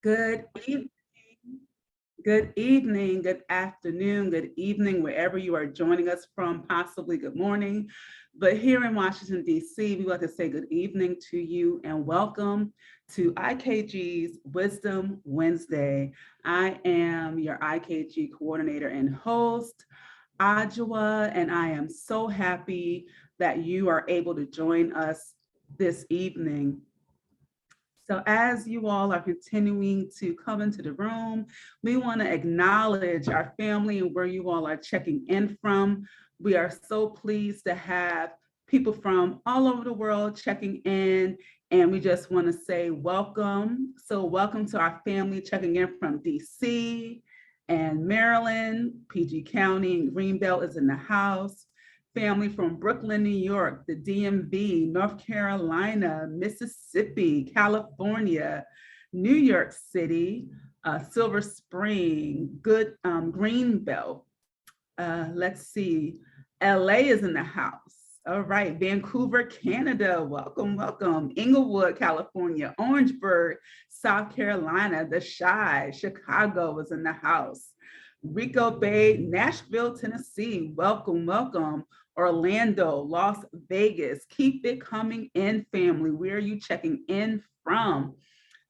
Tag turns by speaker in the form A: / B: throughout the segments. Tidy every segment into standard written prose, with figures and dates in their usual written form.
A: Good evening, good evening, good afternoon, good evening, wherever you are joining us from, possibly good morning. But here in Washington, D.C., we want to say good evening to you and welcome to IKG's Wisdom Wednesday. I am your IKG coordinator and host, Adjoa, and I am so happy that you are able to join us this evening. So as you all are continuing to come into the room, we want to acknowledge our family and where you all are checking in from. We are so pleased to have people from all over the world checking in, and we just want to say welcome. So welcome to our family checking in from DC and Maryland, PG County, and Greenbelt is in the house. Family from Brooklyn, New York, the DMV, North Carolina, Mississippi, California, New York City, Silver Spring, Greenbelt. Let's see, LA is in the house. All right, Vancouver, Canada, welcome, welcome. Inglewood, California, Orangeburg, South Carolina, The Chi, Chicago is in the house. Rico Bay, Nashville, Tennessee, welcome, welcome. Orlando, Las Vegas, keep it coming in, family. Where are you checking in from?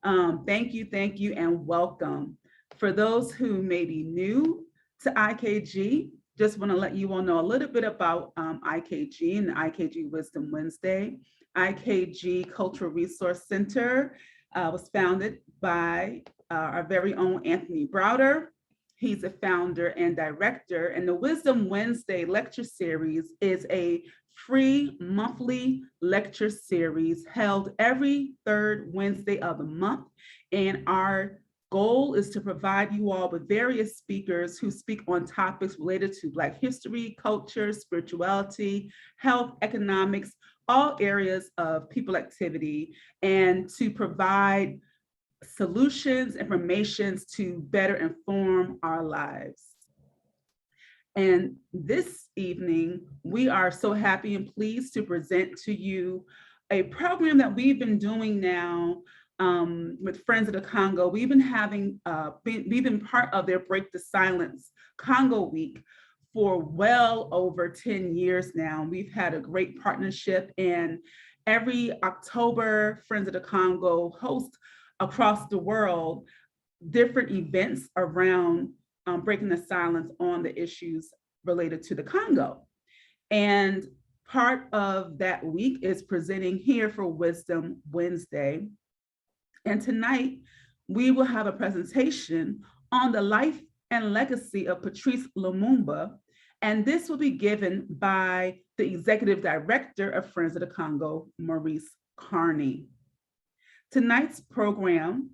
A: Thank you, and welcome. For those who may be new to IKG, just want to let you all know a little bit about IKG and the IKG Wisdom Wednesday. IKG Cultural Resource Center was founded by our very own Anthony Browder. He's a founder and director, and the Wisdom Wednesday lecture series is a free monthly lecture series held every third Wednesday of the month. And our goal is to provide you all with various speakers who speak on topics related to Black history, culture, spirituality, health, economics, all areas of people activity, and to provide solutions, informations to better inform our lives. And this evening, we are so happy and pleased to present to you a program that we've been doing now with Friends of the Congo. We've been having, we've been part of their Break the Silence Congo Week for well over 10 years now. We've had a great partnership, and every October, Friends of the Congo host across the world different events around breaking the silence on the issues related to the Congo. And part of that week is presenting here for Wisdom Wednesday. And tonight, we will have a presentation on the life and legacy of Patrice Lumumba. And this will be given by the Executive Director of Friends of the Congo, Maurice Carney. Tonight's program,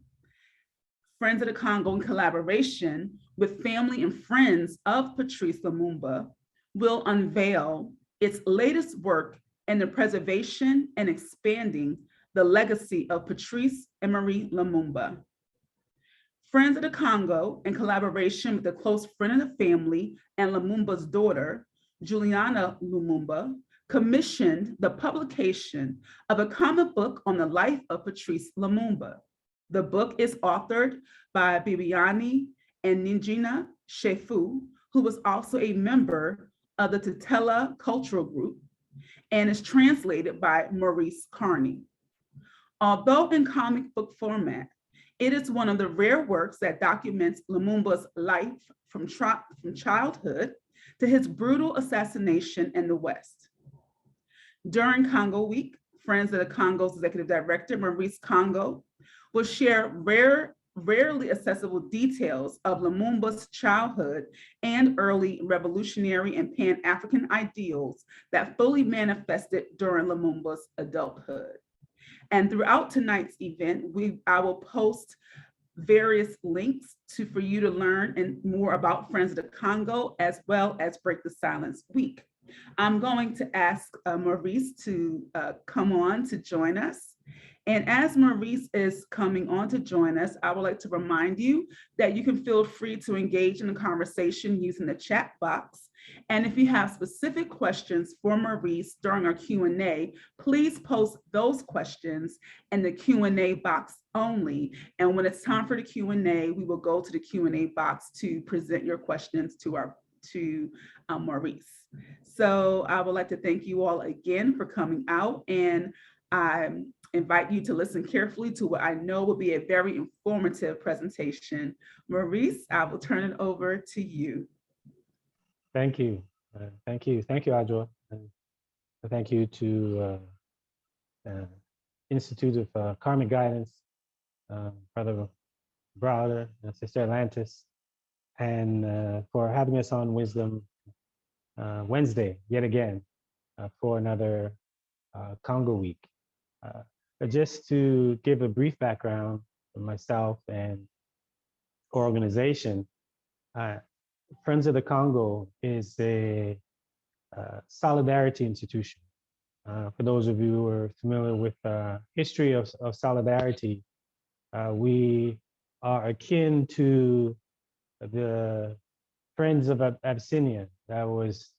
A: Friends of the Congo in collaboration with family and friends of Patrice Lumumba, will unveil its latest work in the preservation and expanding the legacy of Patrice Emery Lumumba. Friends of the Congo, in collaboration with a close friend of the family and Lumumba's daughter, Juliana Lumumba, commissioned the publication of a comic book on the life of Patrice Lumumba. The book is authored by Bibiane Aningina Tshefu, who was also a member of the Tetela cultural group, and is translated by Maurice Carney. Although in comic book format, it is one of the rare works that documents Lumumba's life from childhood to his brutal assassination in the West. During Congo Week, Friends of the Congo's Executive Director, Maurice Congo, will share rarely accessible details of Lumumba's childhood and early revolutionary and Pan-African ideals that fully manifested during Lumumba's adulthood. And throughout tonight's event, I will post various links for you to learn and more about Friends of the Congo, as well as Break the Silence Week. I'm going to ask Maurice to come on to join us. And as Maurice is coming on to join us, I would like to remind you that you can feel free to engage in the conversation using the chat box. And if you have specific questions for Maurice during our Q&A, please post those questions in the Q&A box only. And when it's time for the Q&A, we will go to the Q&A box to present your questions to Maurice. So I would like to thank you all again for coming out, and I invite you to listen carefully to what I know will be a very informative presentation. Maurice, I will turn it over to you.
B: Thank you. Thank you, Adjo. And thank you to Institute of Karmic Guidance, Brother Browder and Sister Atlantis, and for having us on Wisdom Wednesday, yet again, for another Congo week. But just to give a brief background of myself and organization, Friends of the Congo is a solidarity institution. For those of you who are familiar with the history of solidarity, we are akin to the Friends of Abyssinia that was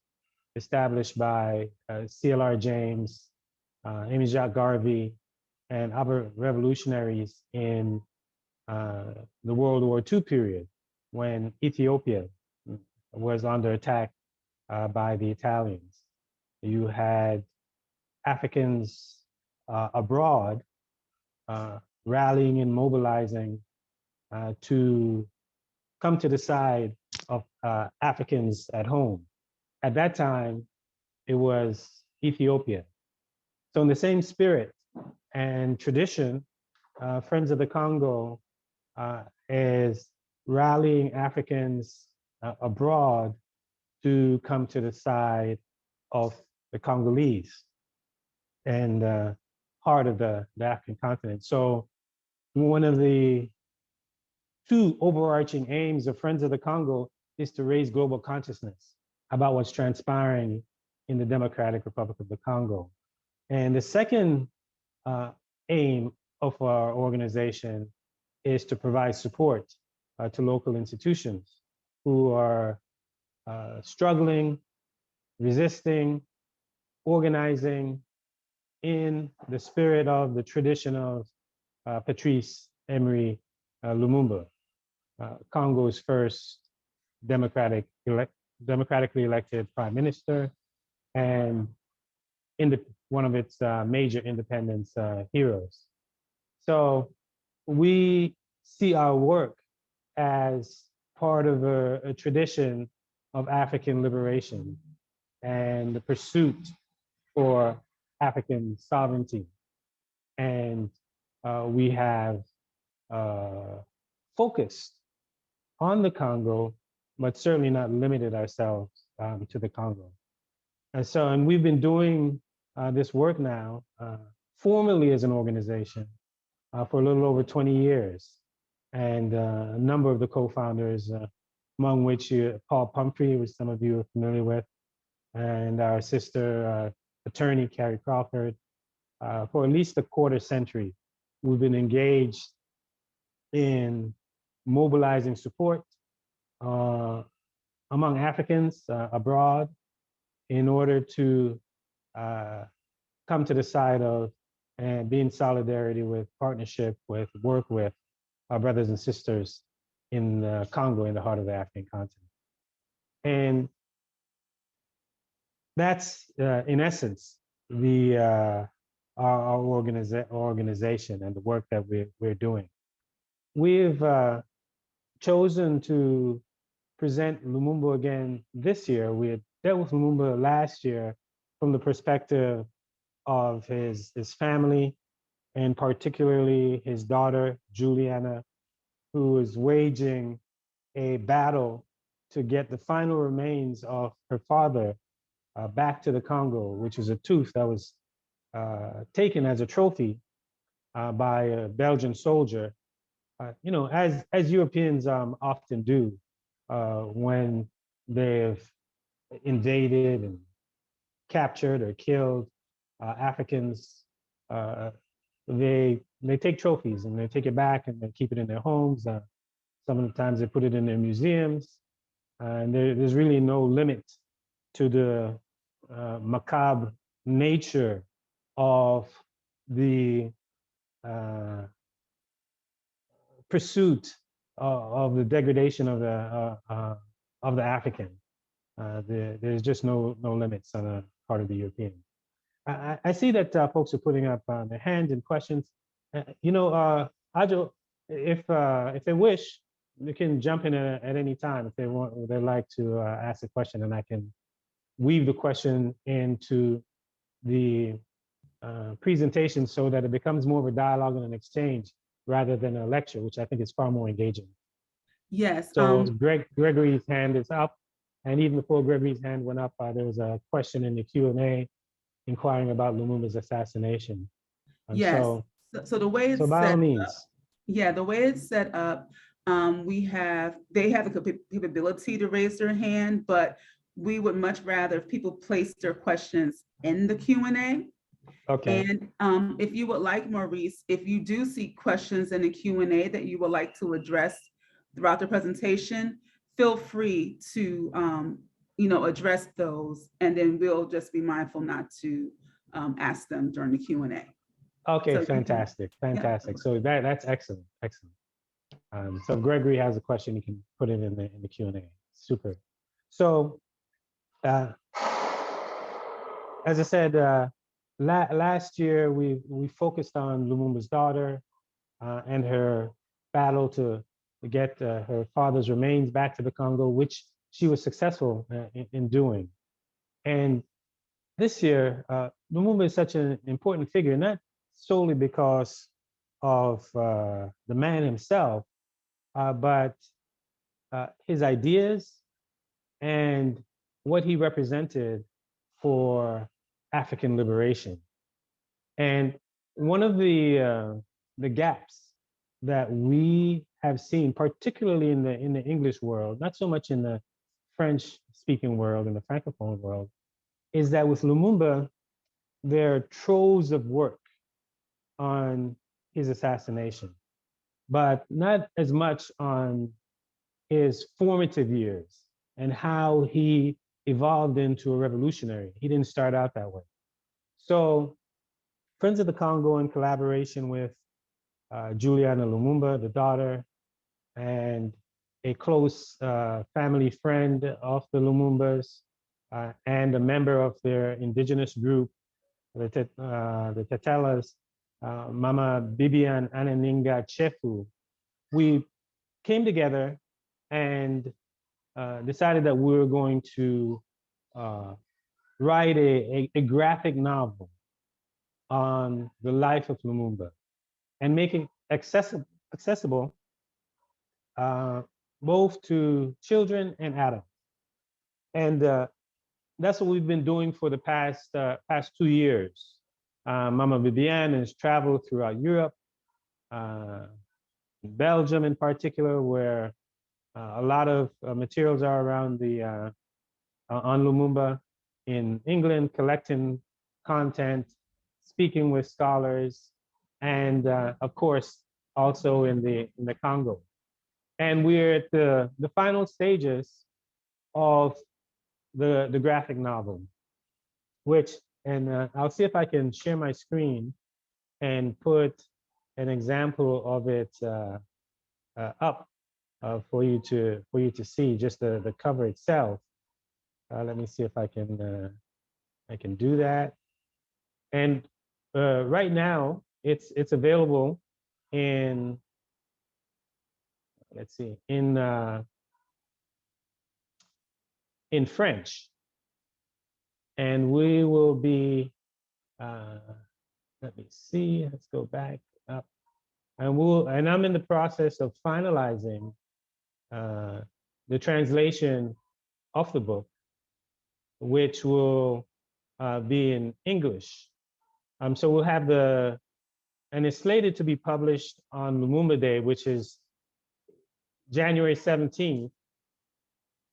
B: established by CLR James, Amy Jacques Garvey, and other revolutionaries in the World War II period, when Ethiopia was under attack by the Italians. You had Africans abroad rallying and mobilizing to come to the side of Africans at home. At that time, it was Ethiopia. So in the same spirit and tradition, Friends of the Congo is rallying Africans abroad to come to the side of the Congolese and part of the African continent. So one of the two overarching aims of Friends of the Congo is to raise global consciousness about what's transpiring in the Democratic Republic of the Congo. And the second aim of our organization is to provide support to local institutions who are struggling, resisting, organizing in the spirit of the tradition of Patrice Emery Lumumba, Congo's first democratically elected prime minister, and one of its major independence heroes. So we see our work as part of a tradition of African liberation and the pursuit for African sovereignty. And we have focused on the Congo, but certainly not limited ourselves to the Congo. And we've been doing this work now formally as an organization for a little over 20 years. And a number of the co-founders, among which Paul Pumphrey, which some of you are familiar with, and our sister attorney, Carrie Crawford, for at least a quarter century, we've been engaged in mobilizing support among Africans abroad in order to come to the side of and be in solidarity with, partnership with, work with our brothers and sisters in Congo, in the heart of the African continent. And that's, in essence, our organization and the work that we're doing. We've chosen to present Lumumba again this year. We had dealt with Lumumba last year from the perspective of his family, and particularly his daughter, Juliana, who is waging a battle to get the final remains of her father back to the Congo, which is a tooth that was taken as a trophy by a Belgian soldier. You know, as Europeans often do when they've invaded and captured or killed Africans, they take trophies and they take it back and they keep it in their homes. Sometimes they put it in their museums, and there's really no limit to the macabre nature of the pursuit of the degradation of the African. There's just no limits on the part of the European. I see that folks are putting up their hands and questions. Ajo, if they wish, they can jump in at any time if they want. They'd like to ask a question, and I can weave the question into the presentation so that it becomes more of a dialogue and an exchange rather than a lecture, which I think is far more engaging.
A: Yes.
B: So Gregory's hand is up, and even before Gregory's hand went up, there was a question in the Q&A inquiring about Lumumba's assassination.
A: Yes. So the way it's
B: by
A: set
B: all means.
A: up, yeah, the way it's set up, they have the capability to raise their hand, but we would much rather if people place their questions in the Q&A.
B: Okay.
A: And if you would like, Maurice, if you do see questions in the Q&A that you would like to address throughout the presentation, feel free to address those, and then we'll just be mindful not to ask them during the Q&A.
B: Okay,
A: So
B: fantastic.
A: Yeah.
B: So that's excellent. So if Gregory has a question, you can put it in the Q&A. Super. So as I said, last year we focused on Lumumba's daughter and her battle to get her father's remains back to the Congo, which she was successful in doing. And this year, Lumumba is such an important figure, not solely because of the man himself, but his ideas and what he represented for African liberation. And one of the gaps that we have seen, particularly in the English world, not so much in the French-speaking world, in the Francophone world, is that with Lumumba, there are troves of work on his assassination, but not as much on his formative years and how he evolved into a revolutionary. He didn't start out that way. So Friends of the Congo, in collaboration with Juliana Lumumba, the daughter, and a close family friend of the Lumumbas, and a member of their indigenous group, the Tetelas, Mama Bibiane Aningina Tshefu, we came together and decided that we were going to write a graphic novel on the life of Lumumba and make it accessible both to children and adults. And that's what we've been doing for the past 2 years. Mama Bibiane has traveled throughout Europe, Belgium in particular, where a lot of materials are around on Lumumba, in England, collecting content, speaking with scholars, and of course, also in the Congo. And we're at the final stages of the graphic novel, and I'll see if I can share my screen and put an example of it up for you to see, just the cover itself. Let me see if I can do that. And right now, it's available in, let's see, in French. And we will be, let me see, let's go back up. And I'm in the process of finalizing the translation of the book, which will be in English. So we'll have and it's slated to be published on Lumumba Day, which is January 17th,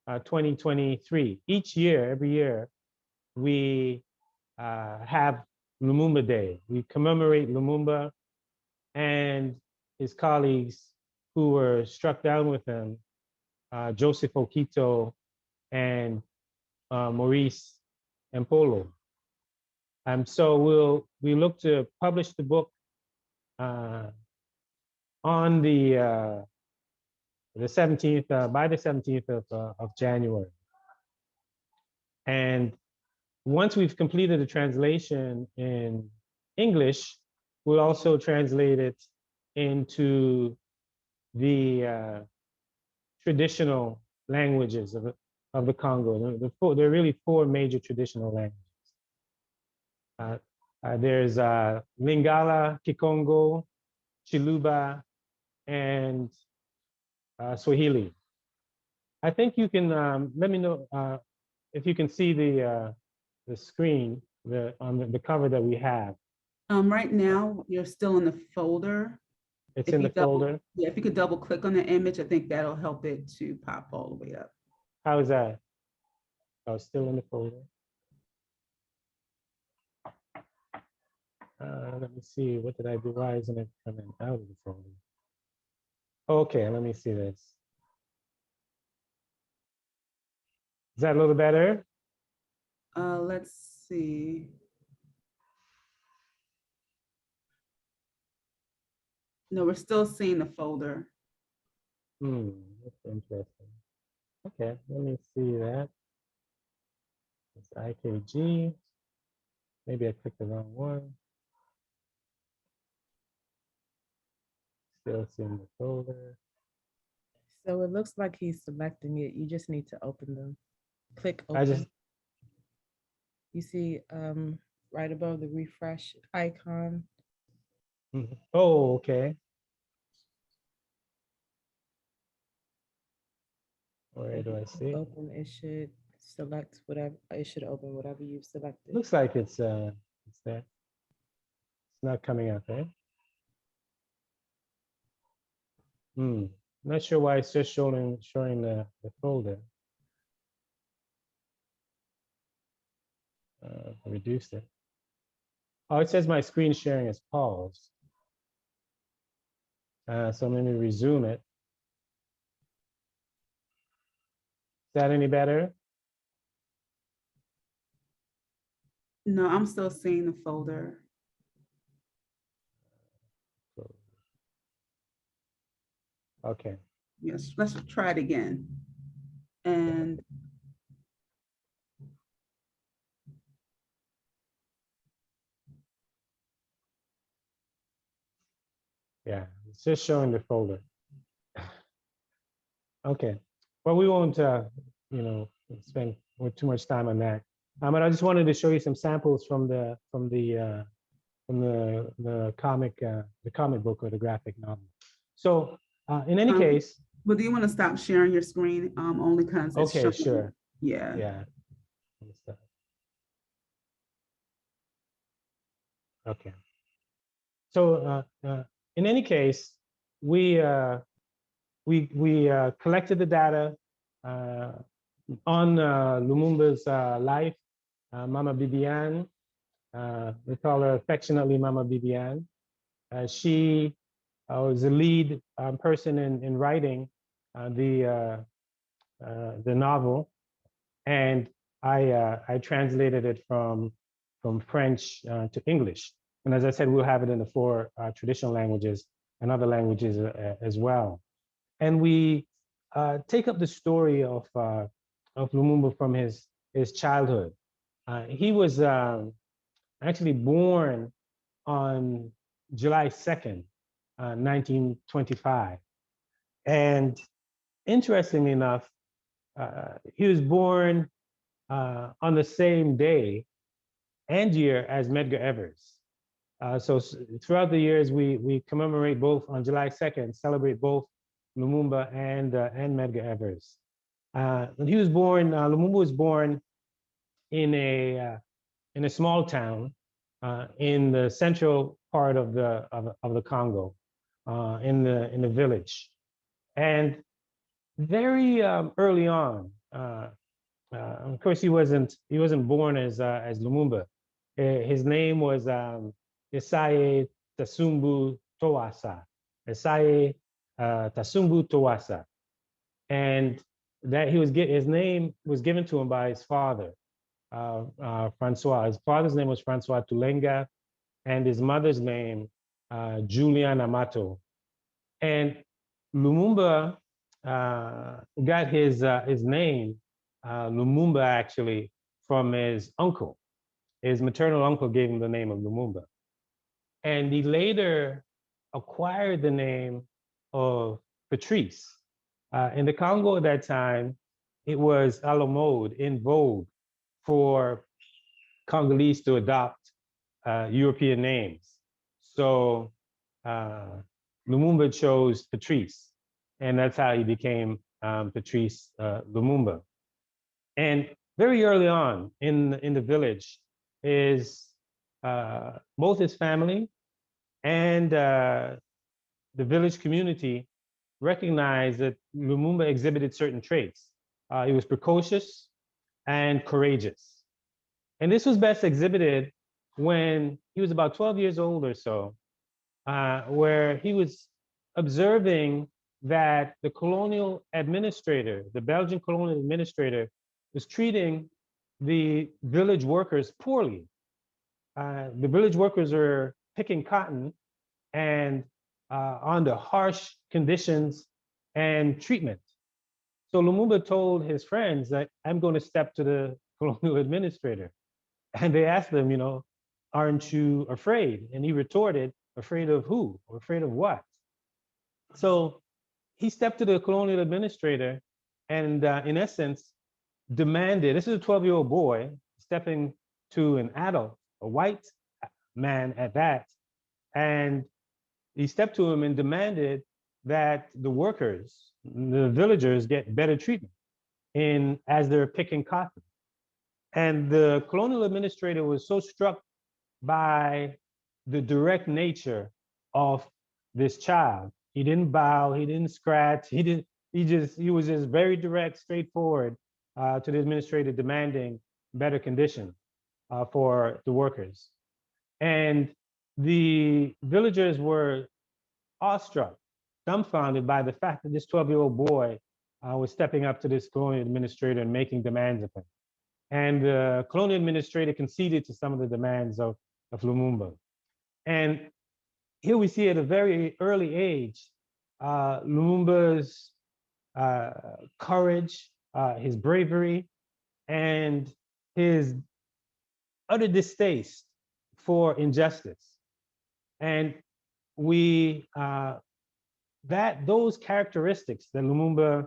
B: 2023. Every year, we have Lumumba Day. We commemorate Lumumba and his colleagues who were struck down with him, Joseph Okito and Maurice Empolo. So we look to publish the book on the 17th, by the 17th of January. And once we've completed the translation in English, we'll also translate it into the traditional languages of the Congo. There are really four major traditional languages. There's Lingala, Kikongo, Chiluba, and Swahili. I think you can let me know if you can see the screen on the cover that we have.
A: Right now, you're still in the folder.
B: It's in the folder.
A: Yeah, if you could double click on the image, I think that'll help it to pop all the way up.
B: How is that? Oh, still in the folder. Let me see. What did I do? Why isn't it coming out of the folder? Okay, let me see this. Is that a little better?
A: Let's see. No, we're still seeing the folder.
B: That's interesting. Okay, let me see that. It's IKG. Maybe I clicked the wrong one. Still seeing the folder.
C: So it looks like he's selecting it. You just need to open them. Click open. You see right above the refresh icon.
B: Oh, okay. Where do I see?
C: Open. It should select whatever. It should open whatever you've selected.
B: Looks like it's there. It's not coming up, right? Not sure why it's just showing the folder. Reduced it. Oh, it says my screen sharing is paused. So let me resume it. Is that any better?
A: No, I'm still seeing the folder.
B: Okay.
A: Yes, let's try it again. And
B: yeah, it's just showing the folder. Okay. Well, we won't, spend too much time on that. But I just wanted to show you some samples from the comic book or the graphic novel. So in any case.
A: But do you want to stop sharing your screen only because it's
B: okay,
A: showing,
B: sure.
A: Yeah.
B: Yeah. Okay. So in any case, we collected the data on Lumumba's life, Mama Bibiane. We call her affectionately Mama Bibiane. She was the lead person in writing the novel, and I translated it from French to English. And as I said, we'll have it in the four traditional languages and other languages as well. And we take up the story of Lumumba from his childhood. He was actually born on July 2nd, 1925. And interestingly enough, he was born on the same day and year as Medgar Evers. So throughout the years, we commemorate both on July 2nd, celebrate both Lumumba and Medgar Evers. When he was born, Lumumba was born in a small town in the central part of the Congo, in the village, and very early on. Of course, he wasn't born as Lumumba. His name was Isaye Tasumbu Towasa, Esaye Tasumbu Towasa. And that his name was given to him by his father, Francois. His father's name was Francois Tulenga, and his mother's name, Juliana Mato. And Lumumba got his name, Lumumba, actually, from his uncle. His maternal uncle gave him the name of Lumumba. And he later acquired the name of Patrice. In the Congo at that time, it was a la mode, in vogue, for Congolese to adopt European names. So Lumumba chose Patrice, and that's how he became Patrice Lumumba. And very early on in the village, both his family and the village community recognized that Lumumba exhibited certain traits. He was precocious and courageous. And this was best exhibited when he was about 12 years old or so, where he was observing that the colonial administrator, the Belgian colonial administrator, was treating the village workers poorly. The village workers were picking cotton and under harsh conditions and treatment. So Lumumba told his friends that I'm going to step to the colonial administrator. And they asked him, aren't you afraid? And he retorted, afraid of who? Or afraid of what? So he stepped to the colonial administrator and in essence demanded, this is a 12-year-old boy stepping to an adult, a white man at that, and he stepped to him and demanded that the workers, the villagers, get better treatment as they're picking cotton. And the colonial administrator was so struck by the direct nature of this child. He didn't bow, he didn't scratch, he was just very direct, straightforward to the administrator, demanding better conditions for the workers. And the villagers were awestruck, dumbfounded by the fact that this 12-year-old boy was stepping up to this colonial administrator and making demands of him. And the colonial administrator conceded to some of the demands of Lumumba. And here we see at a very early age, Lumumba's courage, his bravery, and his utter distaste for injustice. And those characteristics that Lumumba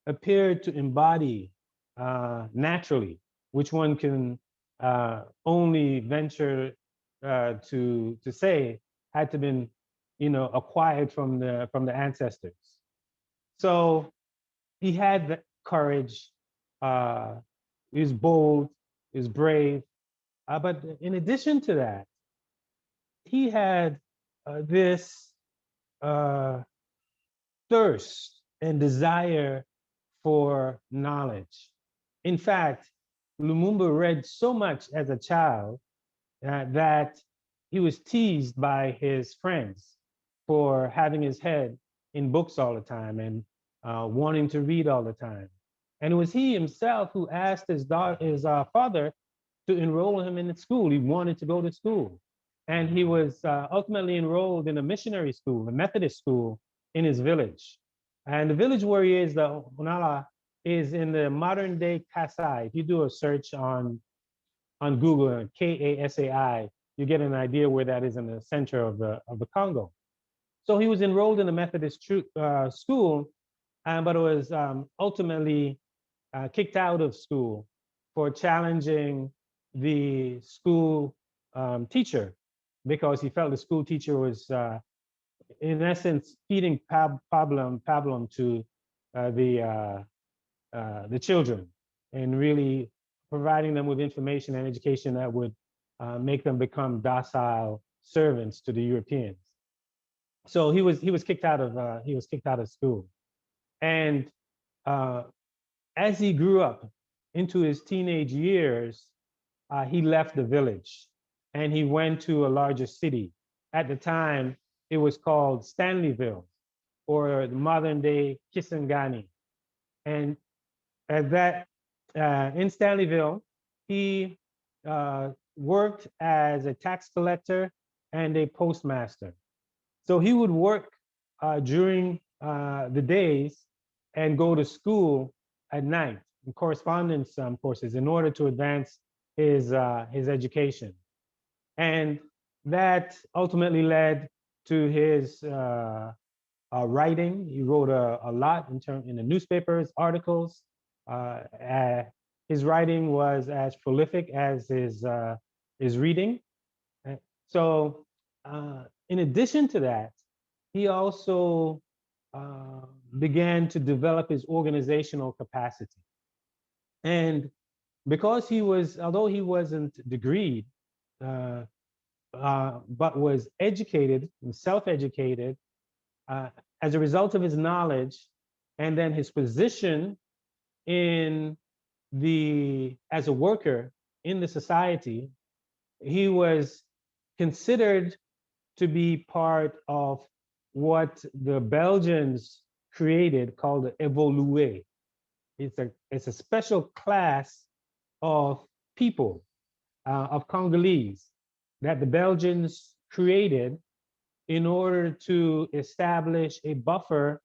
B: appeared to embody naturally, which one can only venture to say had to been, acquired from the ancestors. So he had the courage. He was bold. He was brave. But in addition to that, he had this thirst and desire for knowledge. In fact, Lumumba read so much as a child that he was teased by his friends for having his head in books all the time and wanting to read all the time. And it was he himself who asked his father to enroll him in the school. He wanted to go to school. And he was ultimately enrolled in a missionary school, a Methodist school in his village. And the village where he is, the Onala, is in the modern day Kasai. If you do a search on Google, Kasai, you get an idea where that is in the center of the Congo. So he was enrolled in a Methodist school, but was ultimately kicked out of school for challenging the school teacher, because he felt the school teacher was, in essence, feeding pablum to the children, and really providing them with information and education that would make them become docile servants to the Europeans. So he was kicked out of school, and as he grew up into his teenage years, he left the village and he went to a larger city. At the time, it was called Stanleyville, or the modern day Kisangani. And at that, in Stanleyville, he worked as a tax collector and a postmaster. So he would work during the days and go to school at night in correspondence courses in order to advance his education. And that ultimately led to his writing. He wrote a lot in the newspapers, articles. His writing was as prolific as his reading. So in addition to that, he also began to develop his organizational capacity. And because although he wasn't degreed, but was educated and self-educated, as a result of his knowledge and then his position as a worker in the society, he was considered to be part of what the Belgians created called the évolué. It's a special class of people, of Congolese, that the Belgians created in order to establish a buffer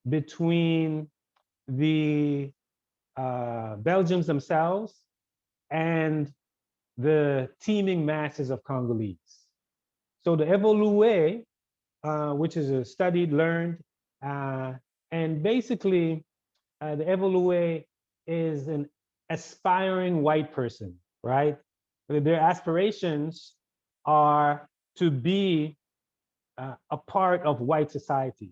B: between the Belgians themselves and the teeming masses of Congolese. So the évolué, which is a studied, learned, and basically the évolué is an aspiring white person, right? Their aspirations are to be a part of white society,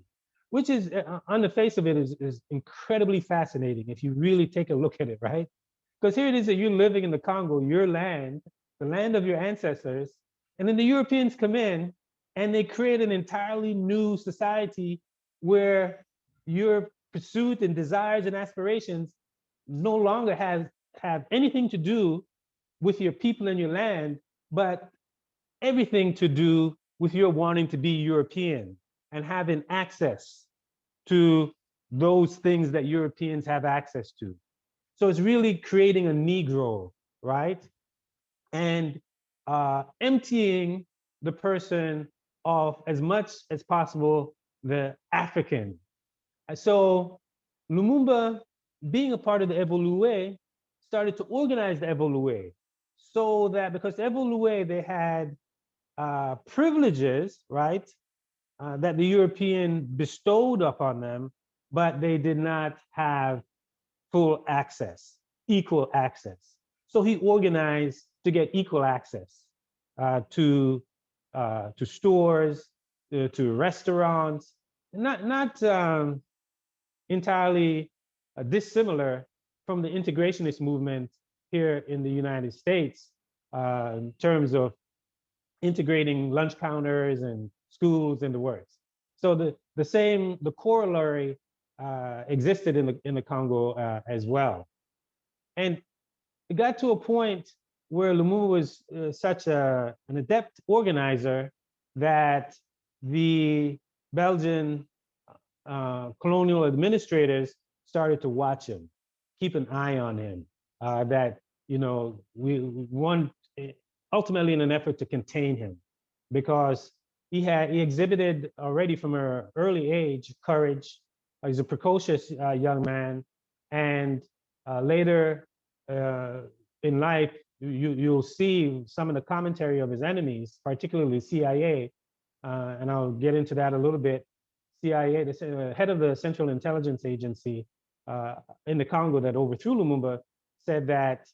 B: which is, on the face of it, is incredibly fascinating if you really take a look at it, right? Because here it is that you're living in the Congo, your land, the land of your ancestors, and then the Europeans come in and they create an entirely new society where your pursuit and desires and aspirations no longer have anything to do with your people and your land, but everything to do with your wanting to be European and having access to those things that Europeans have access to. So it's really creating a Negro, right? And emptying the person of as much as possible the African. So Lumumba, being a part of the évolué, started to organize the évolué, so that because the évolué, they had privileges, right, that the European bestowed upon them, but they did not have full access, equal access. So he organized to get equal access to stores, to restaurants, not entirely dissimilar from the integrationist movement here in the United States in terms of integrating lunch counters and schools and the works. So the corollary existed in the Congo as well. And it got to a point where Lumumba was such an adept organizer that the Belgian colonial administrators started to watch him, keep an eye on him, that, we want, ultimately in an effort to contain him, because he exhibited already from an early age courage. He's a precocious young man, and later in life, you'll see some of the commentary of his enemies, particularly CIA, and I'll get into that a little bit. CIA, the head of the Central Intelligence Agency in the Congo that overthrew Lumumba, said that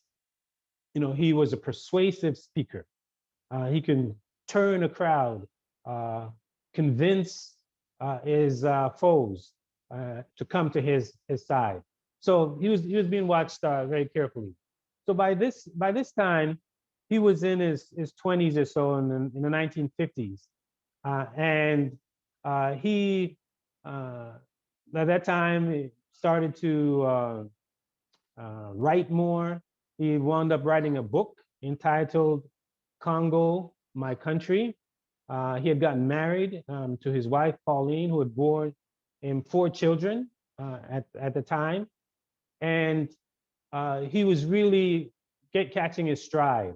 B: he was a persuasive speaker. He can turn a crowd, convince his foes to come to his side. So he was being watched very carefully. So by this time, he was in his 20s or so in the 1950s, and he at that time he started to write more. He wound up writing a book entitled "Congo, My Country," He had gotten married to his wife, Pauline, who had borne him 4 children at the time. And he was really catching his stride,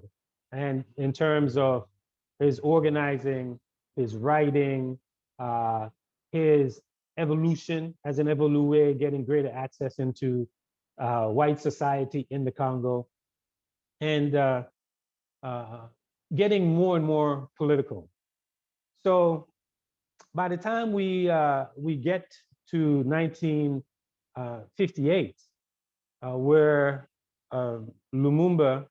B: and in terms of his organizing, his writing, his evolution as an evolué, getting greater access into white society in the Congo, and getting more and more political. So by the time we get to 1958, where Lumumba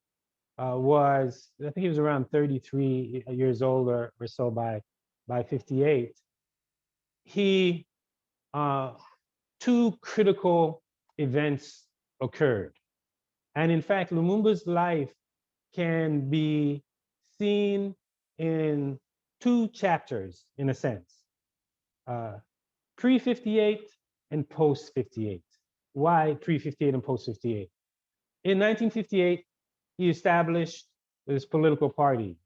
B: was, I think he was around 33 years old or so by 58, he, 2 critical events occurred. And in fact, Lumumba's life can be seen in 2 chapters, in a sense, pre-58 and post-58. Why pre-58 and post-58? In 1958, he established this political party,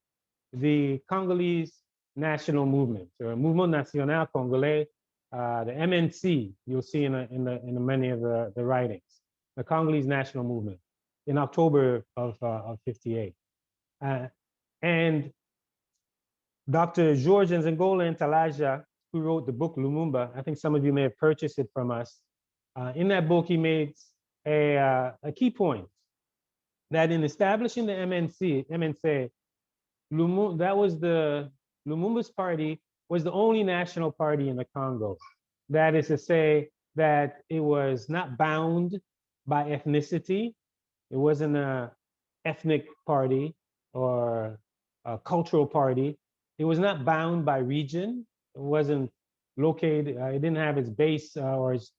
B: the Congolese National Movement, or Mouvement National Congolais, the MNC. You'll see in many of the writings, the Congolese National Movement, in October of '58, and Dr. George Nzengola Ntalaja, who wrote the book Lumumba. I think some of you may have purchased it from us. In that book, he made a key point that in establishing the MNC, that was Lumumba's party was the only national party in the Congo. That is to say that it was not bound by ethnicity. It wasn't an ethnic party or a cultural party. It was not bound by region. It wasn't located. It didn't have its base or its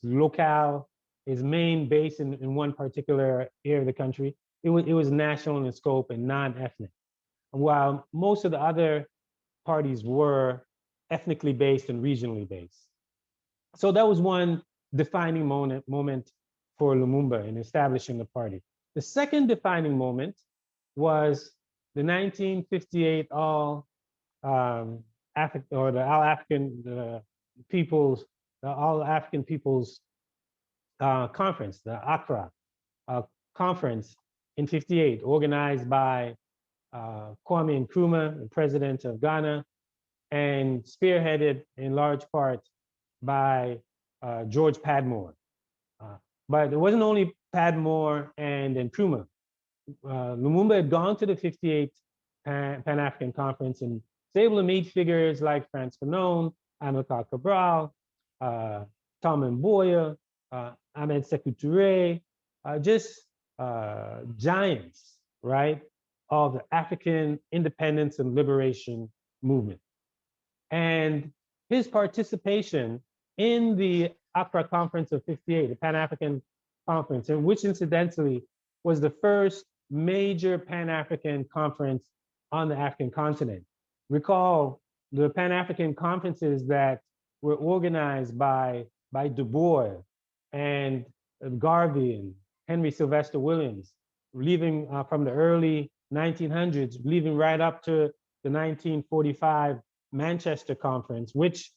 B: locale, its main base in one particular area of the country. It was national in scope and non-ethnic. While most of the other parties were ethnically based and regionally based. So that was one defining moment for Lumumba in establishing the party. The second defining moment was the 1958 All African Peoples Conference, the Accra Conference in '58, organized by Kwame Nkrumah, the president of Ghana, and spearheaded in large part by George Padmore. But it wasn't only Padmore and Nkrumah. Lumumba had gone to the '58 Pan-African Conference and was able to meet figures like Frantz Fanon, Amilcar Cabral, Tom Mboya, Ahmed Sékou Touré, just giants, right, of the African independence and liberation movement. And his participation in the Accra Conference of '58, the Pan-African Conference, in which incidentally was the first major Pan-African conference on the African continent. Recall the Pan-African conferences that were organized by Du Bois and Garvey and Henry Sylvester Williams, leaving from the early 1900s, leading right up to the 1945 Manchester Conference, which,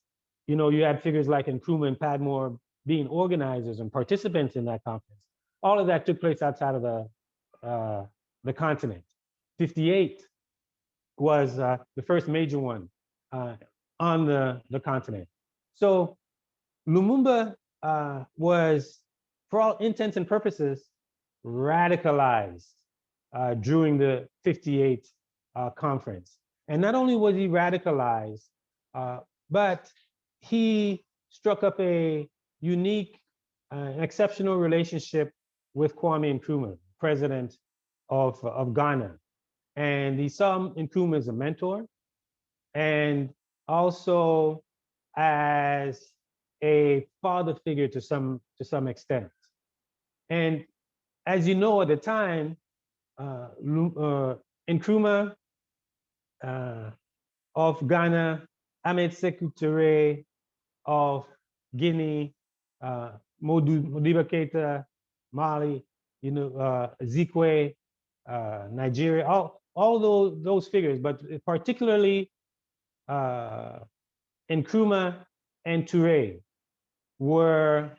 B: you know, you had figures like Nkrumah and Padmore being organizers and participants in that conference. All of that took place outside of the continent. '58 was the first major one on the continent. So Lumumba was, for all intents and purposes, radicalized during the '58 conference. And not only was he radicalized, but he struck up a unique, exceptional relationship with Kwame Nkrumah, president of Ghana. And he saw Nkrumah as a mentor and also as a father figure to some extent. And as you know, at the time, Nkrumah of Ghana, Ahmed Sékou Touré of Guinea, Modibo Keita, Mali, Zikwe, Nigeria, all those figures, but particularly Nkrumah and Touré were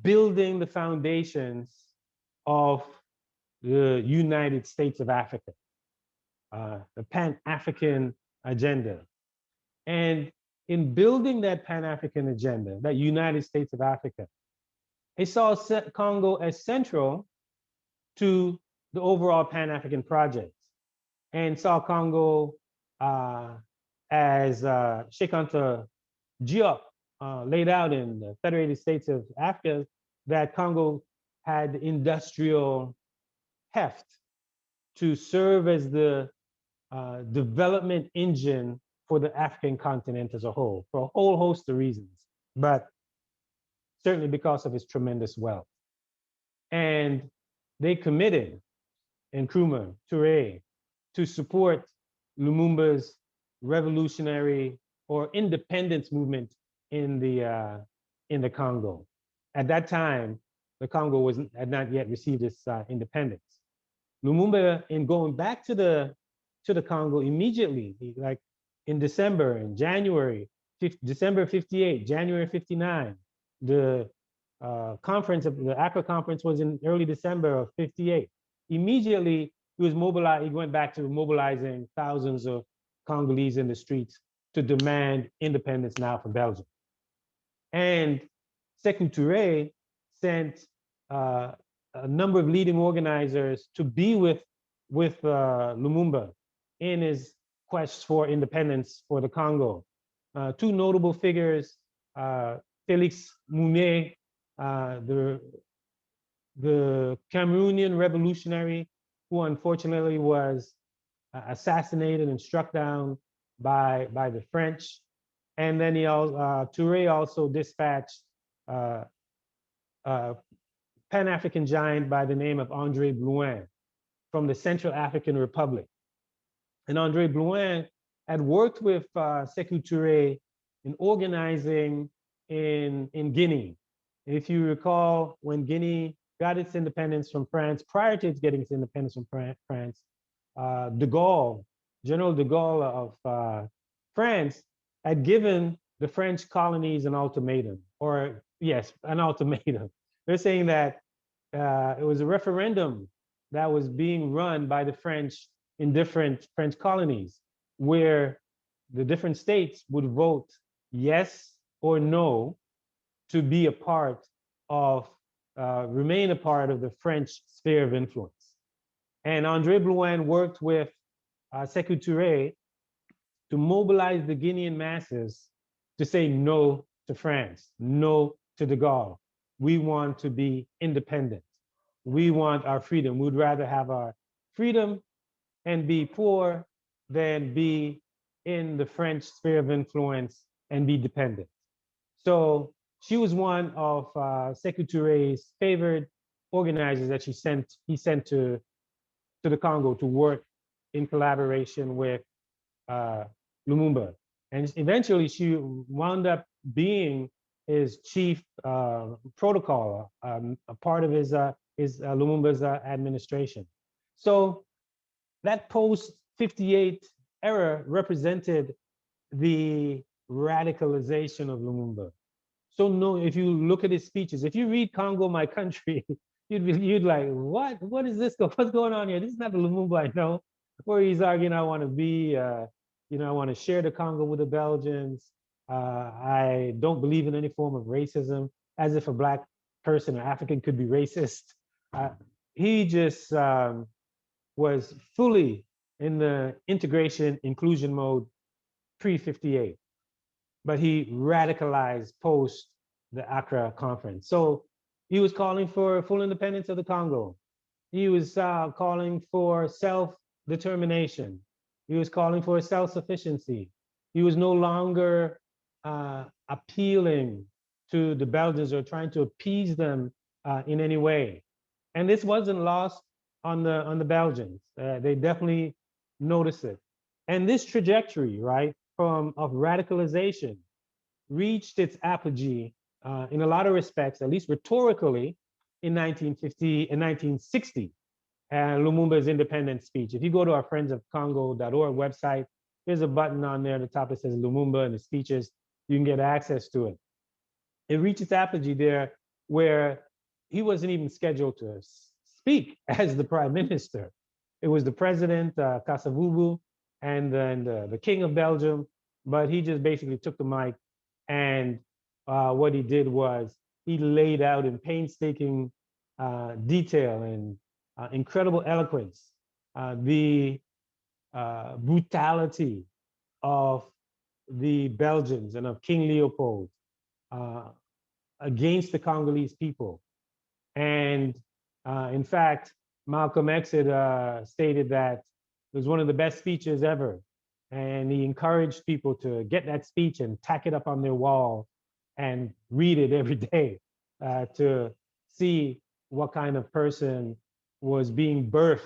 B: building the foundations of the United States of Africa, the Pan-African agenda. And in building that Pan-African agenda, that United States of Africa, they saw Congo as central to the overall Pan-African project, and saw Congo as Cheikh Anta Diop laid out in the Federated States of Africa, that Congo had industrial heft to serve as the development engine for the African continent as a whole, for a whole host of reasons, but certainly because of its tremendous wealth. And they committed, Nkrumah, Touré, to support Lumumba's revolutionary or independence movement in the Congo. At that time, the Congo had not yet received its independence. Lumumba, in going back to the Congo immediately, like in December and January, December 58, January 59, the conference of the Accra conference was in early December of 58. Immediately, he was mobilized. He went back to mobilizing thousands of Congolese in the streets to demand independence now for Belgium. And Sékou Touré sent a number of leading organizers to be with Lumumba in his quest for independence for the Congo. Two notable figures, Félix Mounet, the Cameroonian revolutionary who unfortunately was assassinated and struck down by the French. And then Touré also dispatched Pan-African giant by the name of André Blouin from the Central African Republic. And André Blouin had worked with Sékou Touré in organizing in Guinea. If you recall, when Guinea got its independence from France, prior to its getting its independence from France, de Gaulle, General de Gaulle of France, had given the French colonies an ultimatum, or yes, an ultimatum. They're saying that it was a referendum that was being run by the French in different French colonies, where the different states would vote yes or no to be a part of, remain a part of the French sphere of influence. And André Blouin worked with Sékou Touré to mobilize the Guinean masses to say no to France, no to de Gaulle. We want to be independent. We want our freedom. We'd rather have our freedom and be poor than be in the French sphere of influence and be dependent. So she was one of Sékou Touré's favored organizers that he sent to the Congo to work in collaboration with Lumumba. And eventually she wound up being his chief protocoler, a part of his Lumumba's administration. So that post-58 era represented the radicalization of Lumumba. So no, if you look at his speeches, if you read Congo, My Country, you'd like, what is this? What's going on here? This is not the Lumumba I know, where he's arguing, I want to be, I want to share the Congo with the Belgians. I don't believe in any form of racism, as if a Black person or African could be racist. He just was fully in the integration, inclusion mode pre-58, but he radicalized post the Accra conference. So he was calling for full independence of the Congo. He was calling for self-determination. He was calling for self-sufficiency. He was no longer appealing to the Belgians or trying to appease them in any way. And this wasn't lost on the Belgians. They definitely noticed it. And this trajectory, right, of radicalization reached its apogee in a lot of respects, at least rhetorically, in 1950 and 1960. and Lumumba's independence speech. If you go to our Friends of Congo.org website, there's a button on there at the top that says Lumumba and the speeches. You can get access to it. It reached its apogee there where he wasn't even scheduled to speak as the prime minister. It was the president, Kasavubu, and then the king of Belgium, but he just basically took the mic, and what he did was he laid out in painstaking detail and incredible eloquence the brutality of the Belgians and of King Leopold against the Congolese people. And in fact, Malcolm X had stated that it was one of the best speeches ever. And he encouraged people to get that speech and tack it up on their wall and read it every day to see what kind of person was being birthed,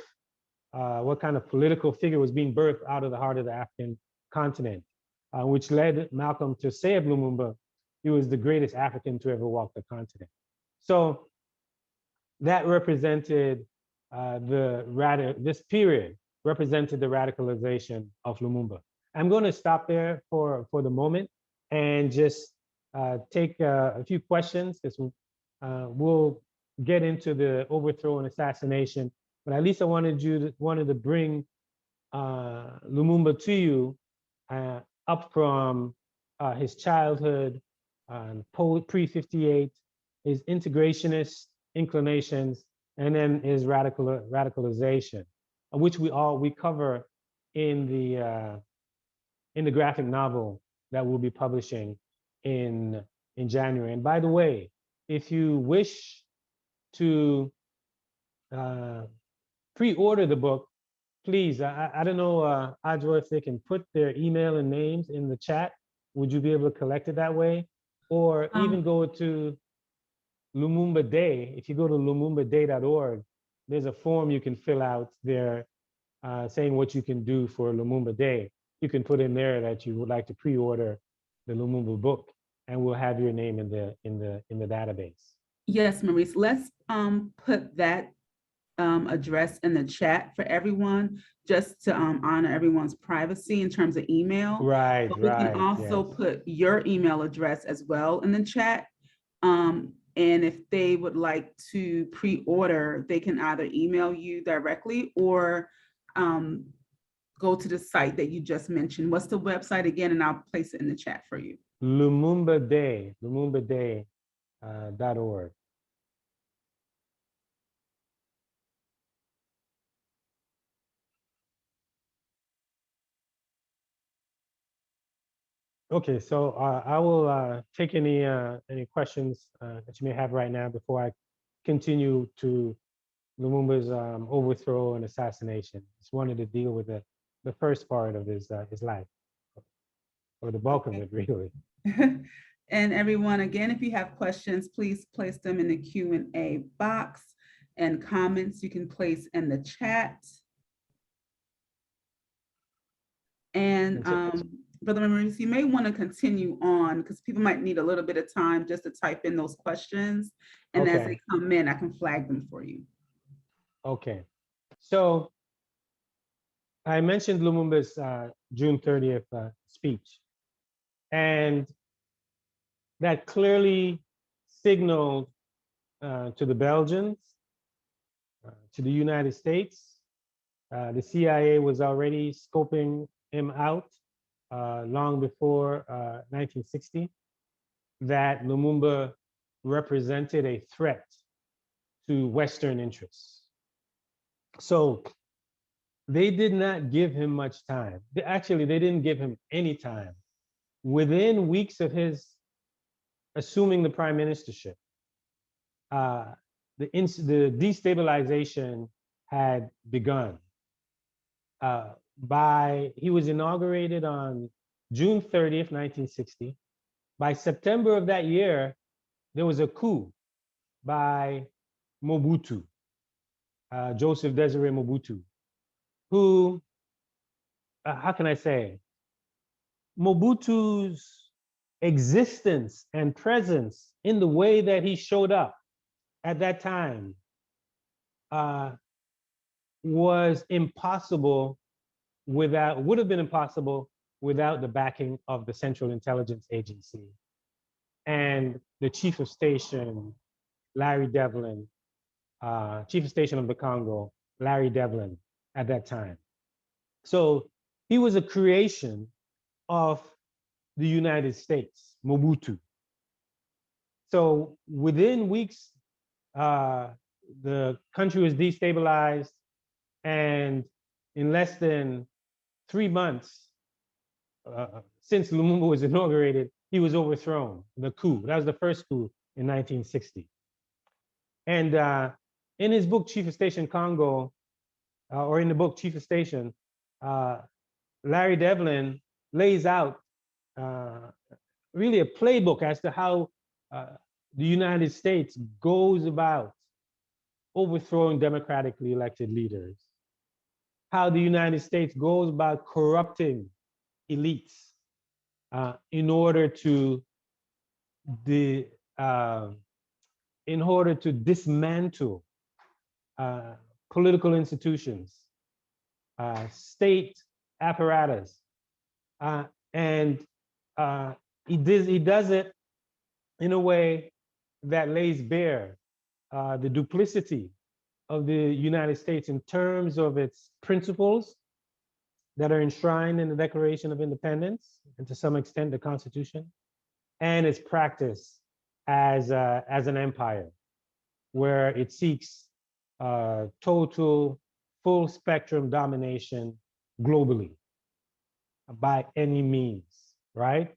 B: what kind of political figure was being birthed out of the heart of the African continent, which led Malcolm to say of Lumumba, he was the greatest African to ever walk the continent. So that represented this period represented the radicalization of Lumumba. I'm going to stop there for the moment and just take a few questions, because we'll get into the overthrow and assassination. But at least I wanted to bring Lumumba to you up from his childhood, pre-58, his integrationist inclinations, and then his radicalization, which we cover in the graphic novel that we'll be publishing in January. And by the way, if you wish to pre-order the book, please, I don't know, Adjo, if they can put their email and names in the chat. Would you be able to collect it that way? Or even go to Lumumba Day. If you go to lumumbaday.org, there's a form you can fill out there saying what you can do for Lumumba Day. You can put in there that you would like to pre-order the Lumumba book, and we'll have your name in the database.
A: Yes, Maurice, let's put that address in the chat for everyone, just to honor everyone's privacy in terms of email.
B: Right,
A: but we
B: right.
A: can also
B: yes.
A: put your email address as well in the chat. And if they would like to pre-order, they can either email you directly or go to the site that you just mentioned. What's the website again? And I'll place it in the chat for you.
B: lumumbaday.org. Okay, so I will take any questions that you may have right now before I continue to Lumumba's overthrow and assassination. Just wanted to deal with the first part of his life, or the bulk of it, really.
A: And everyone, again, if you have questions, please place them in the Q&A box, and comments you can place in the chat. And Brother Maurice, you may want to continue on, because people might need a little bit of time just to type in those questions. And as they come in, I can flag them for you.
B: Okay. So I mentioned Lumumba's June 30th speech. And that clearly signaled to the Belgians, to the United States. The CIA was already scoping him out long before 1960, that Lumumba represented a threat to Western interests. So they did not give him much time. Actually, they didn't give him any time. Within weeks of his assuming the prime ministership, the destabilization had begun. He was inaugurated on June 30th, 1960. By September of that year, there was a coup by Mobutu, Joseph Desiré Mobutu, who, how can I say, Mobutu's existence and presence in the way that he showed up at that time was impossible would have been impossible without the backing of the Central Intelligence Agency and the chief of station, Larry Devlin, chief of station of the Congo, Larry Devlin, at that time. So he was a creation of the United States, Mobutu. So within weeks, the country was destabilized, and in less than 3 months, since Lumumba was inaugurated, he was overthrown, the coup. That was the first coup in 1960. And in his book, Chief of Station Congo, or in the book, Chief of Station, Larry Devlin lays out really a playbook as to how the United States goes about overthrowing democratically elected leaders, how the United States goes about corrupting elites in order to dismantle political institutions, state apparatus, and he does it in a way that lays bare the duplicity of the United States in terms of its principles that are enshrined in the Declaration of Independence, and to some extent the Constitution, and its practice as an empire, where it seeks total, full spectrum domination globally by any means, right?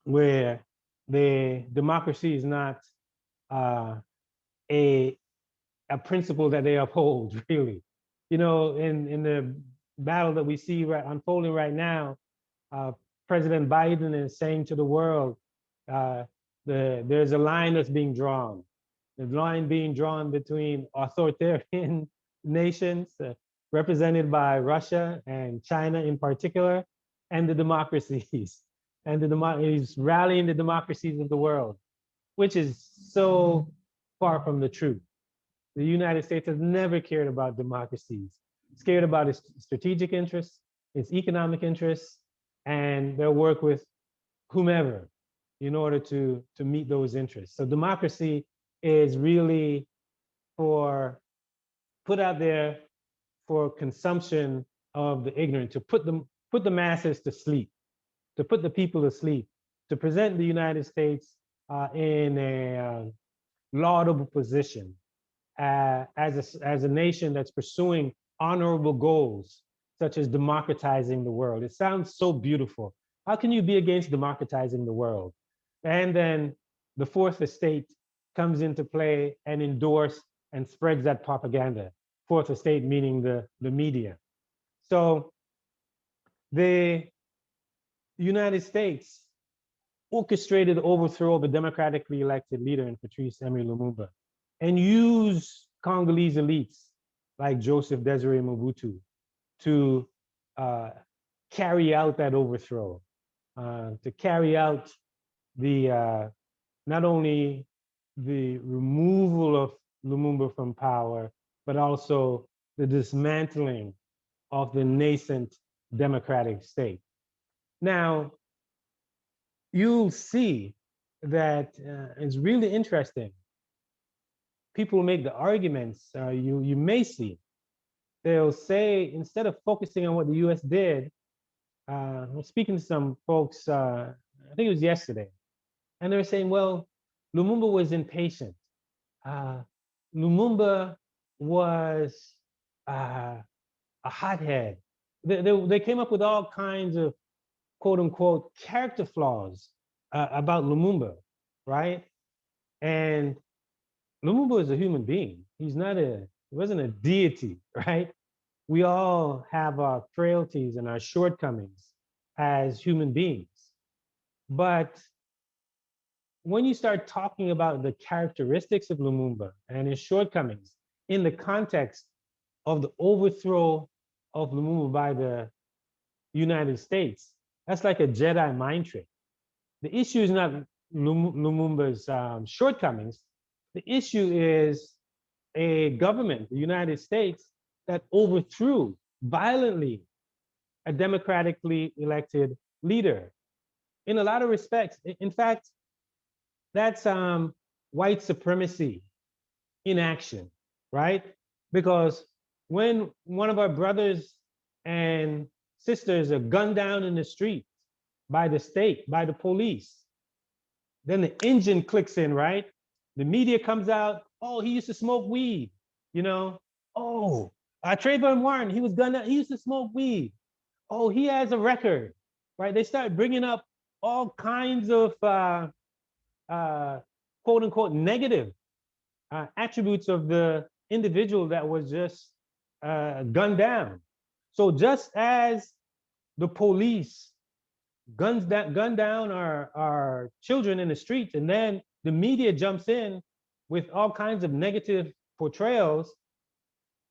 B: Where the democracy is not a principle that they uphold, really. You know, in the battle that we see unfolding right now, President Biden is saying to the world, there's a line that's being drawn. The line being drawn between authoritarian nations, represented by Russia and China in particular, and the democracies. And he's rallying the democracies of the world, which is so far from the truth. The United States has never cared about democracies. It's cared about its strategic interests, its economic interests, and they'll work with whomever in order to meet those interests. So democracy is really put out there for consumption of the ignorant, to put the masses to sleep, to put the people to sleep, to present the United States in a laudable position as a nation that's pursuing honorable goals, such as democratizing the world. It sounds so beautiful. How can you be against democratizing the world? And then the fourth estate comes into play and endorse and spreads that propaganda. Fourth estate meaning the media. So the United States orchestrated the overthrow of a democratically elected leader in Patrice Emery Lumumba, and used Congolese elites like Joseph Desiree Mobutu to carry out that overthrow, to carry out the not only the removal of Lumumba from power, but also the dismantling of the nascent democratic state. Now, you'll see that it's really interesting. People make the arguments, you may see, they'll say, instead of focusing on what the US did, I was speaking to some folks, I think it was yesterday, and they were saying, well, Lumumba was impatient. Lumumba was a hothead. They came up with all kinds of quote unquote character flaws about Lumumba, right? And Lumumba is a human being. He wasn't a deity, right? We all have our frailties and our shortcomings as human beings. But when you start talking about the characteristics of Lumumba and his shortcomings in the context of the overthrow of Lumumba by the United States, that's like a Jedi mind trick. The issue is not Lumumba's shortcomings. The issue is a government, the United States, that overthrew violently a democratically elected leader. In a lot of respects, in fact, that's white supremacy in action, right? Because when one of our brothers and sisters are gunned down in the street by the state, by the police, then the engine clicks in, right? The media comes out, oh, he used to smoke weed, you know? Oh, Trayvon Martin, he was gunned down, he used to smoke weed. Oh, he has a record, right? They start bringing up all kinds of quote unquote negative attributes of the individual that was just gunned down. So just as the police gunned down our children in the streets, and then the media jumps in with all kinds of negative portrayals,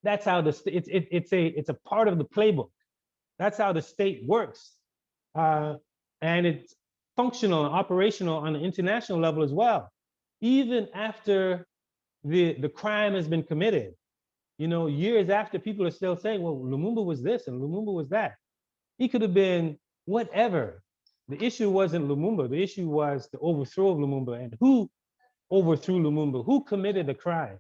B: that's how it's a part of the playbook. That's how the state works. And it's functional and operational on the international level as well. Even after the crime has been committed, you know, years after, people are still saying, well, Lumumba was this and Lumumba was that. He could have been whatever. The issue wasn't Lumumba. The issue was the overthrow of Lumumba, and who overthrew Lumumba, who committed the crime.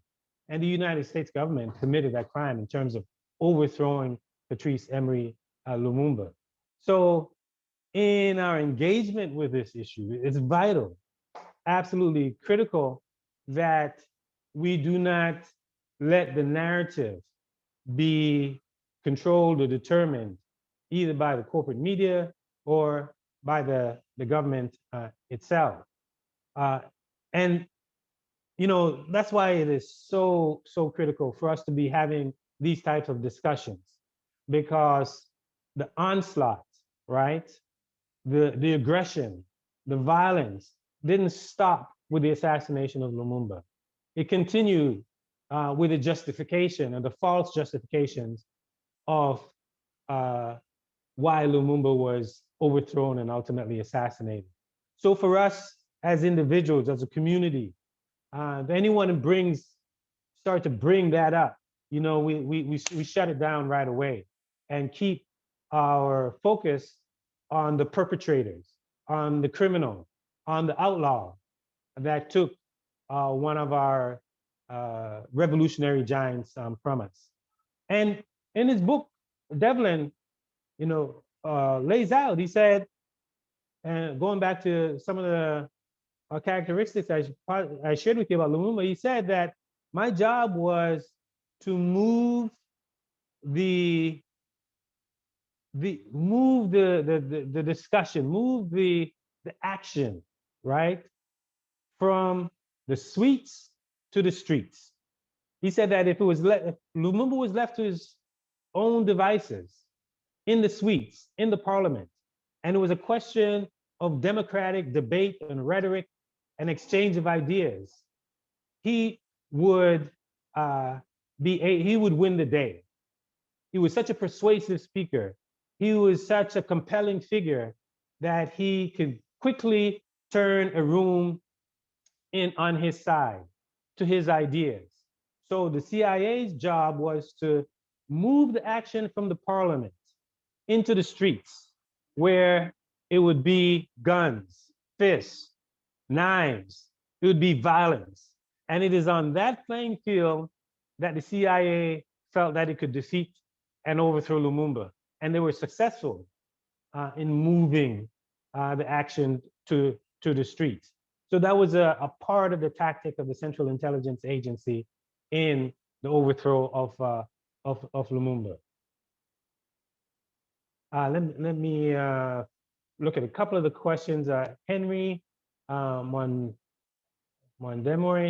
B: And the United States government committed that crime in terms of overthrowing Patrice Emery Lumumba. So in our engagement with this issue, it's vital, absolutely critical, that we do not let the narrative be controlled or determined either by the corporate media or by the government itself. And you know, that's why it is so critical for us to be having these types of discussions, because the onslaught, right? The aggression, the violence didn't stop with the assassination of Lumumba. It continued with the justification and the false justifications of why Lumumba was overthrown and ultimately assassinated. So for us as individuals, as a community, if anyone start to bring that up, you know, we shut it down right away and keep our focus on the perpetrators, on the criminal, on the outlaw that took one of our revolutionary giants from us. And in his book, Devlin, you know, lays out, he said, and going back to some of the characteristics I shared with you about Lumumba, he said that my job was to move the discussion, move the action, right, from the suites to the streets. He said that if Lumumba was left to his own devices in the suites, in the parliament, and it was a question of democratic debate and rhetoric and exchange of ideas, he would he would win the day. He was such a persuasive speaker. He was such a compelling figure that he could quickly turn a room on his side to his ideas. So the CIA's job was to move the action from the parliament into the streets, where it would be guns, fists, knives, it would be violence. And it is on that playing field that the CIA felt that it could defeat and overthrow Lumumba. And they were successful in moving the action to the streets. So that was a part of the tactic of the Central Intelligence Agency in the overthrow of Lumumba. Let me look at a couple of the questions. Henry Mondemore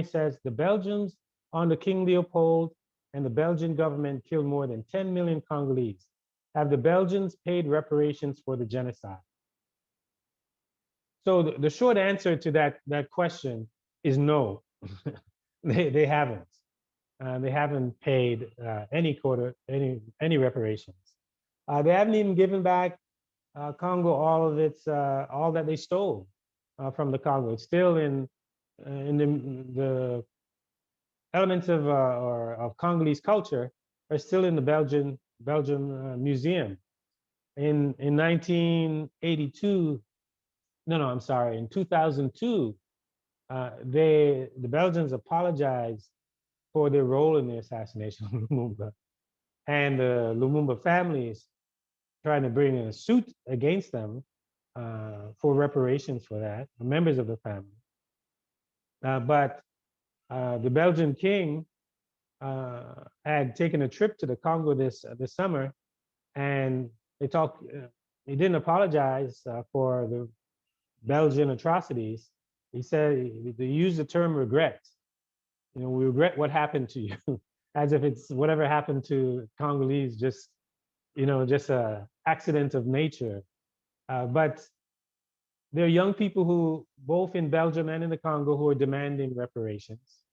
B: says, the Belgians under King Leopold and the Belgian government killed more than 10 million Congolese. Have the Belgians paid reparations for the genocide? So the short answer to that question is no. They haven't. They haven't paid any reparations. They haven't even given back Congo all that they stole from the Congo. It's still in the elements of Congolese culture are still in the Belgium Museum. In 1982, no, I'm sorry, in 2002, the Belgians apologized for their role in the assassination of Lumumba, and the Lumumba families trying to bring in a suit against them for reparations for that, members of the family. But the Belgian king had taken a trip to the Congo this summer, and they talked. He didn't apologize for the Belgian atrocities. He said they used the term regret. You know, we regret what happened to you, as if it's whatever happened to Congolese, just just a accident of nature. But there are young people who, both in Belgium and in the Congo, who are demanding reparations.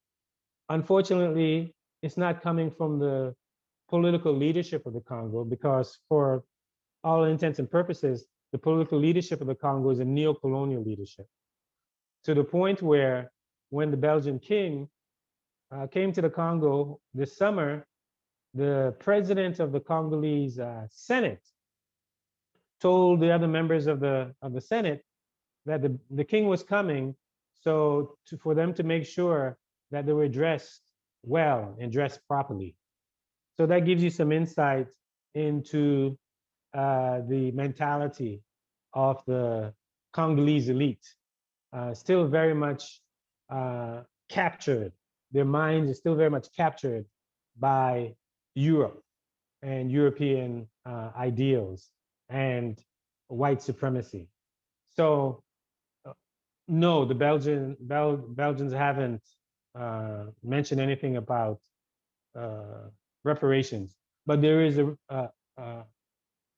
B: Unfortunately, it's not coming from the political leadership of the Congo, because for all intents and purposes, the political leadership of the Congo is a neo-colonial leadership, to the point where when the Belgian king came to the Congo this summer, the president of the Congolese Senate told the other members of the Senate that the king was coming, so for them to make sure that they were dressed well and dressed properly. So that gives you some insight into the mentality of the Congolese elite, still very much captured. Their minds are still very much captured by Europe and European ideals and white supremacy. So no, the Belgians haven't mentioned anything about reparations, but there is a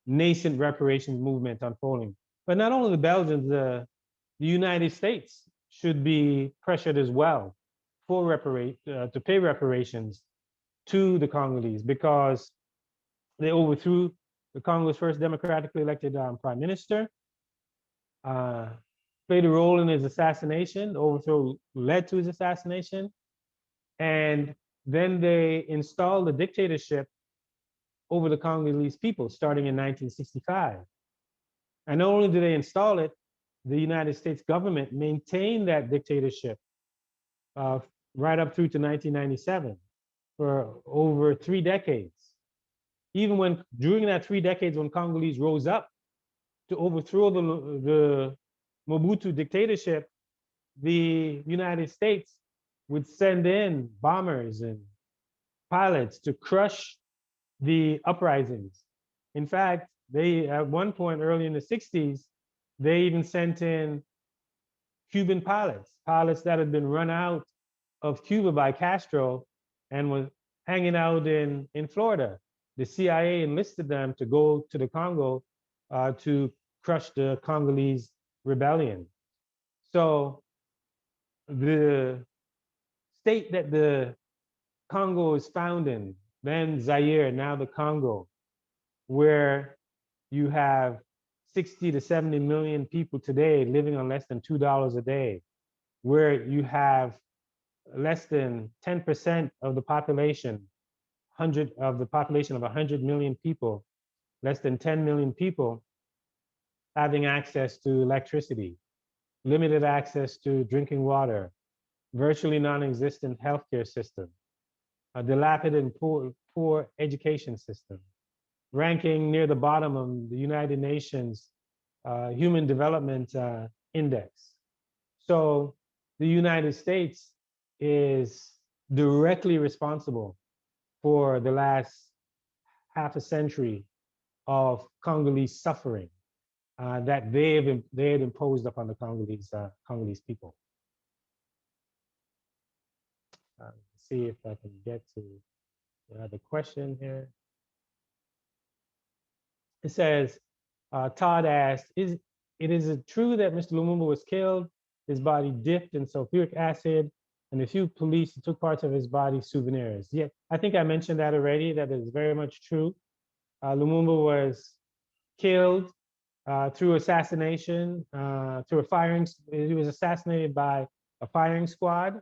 B: nascent reparations movement unfolding. But not only the Belgians, the United States should be pressured as well for to pay reparations to the Congolese, because they overthrew the Congo's first democratically elected prime minister, played a role in his assassination. The overthrow led to his assassination, and then they installed a dictatorship over the Congolese people starting in 1965. And not only did they install it, the United States government maintained that dictatorship right up through to 1997 for over 3 decades. Even when during that 3 decades, when Congolese rose up to overthrow the Mobutu dictatorship, the United States would send in bombers and pilots to crush the uprisings. In fact, they, at one point early in the 60s, they even sent in Cuban pilots that had been run out of Cuba by Castro and was hanging out in Florida. The CIA enlisted them to go to the Congo to crush the Congolese rebellion. So the state that the Congo is found in, then Zaire, now the Congo, where you have 60 to 70 million people today living on less than $2 a day, where you have less than 10% of the population, of 100 million people, less than 10 million people having access to electricity, limited access to drinking water, virtually non-existent healthcare system, a dilapidated poor education system, ranking near the bottom of the United Nations Human Development Index. So the United States is directly responsible for the last half a century of Congolese suffering that they had imposed upon the Congolese people. See if I can get to another question here. It says, Todd asked, is it true that Mr. Lumumba was killed, his body dipped in sulfuric acid, and a few police took parts of his body souvenirs? Yeah, I think I mentioned that already, that is very much true. Lumumba was killed through assassination, through a firing, he was assassinated by a firing squad.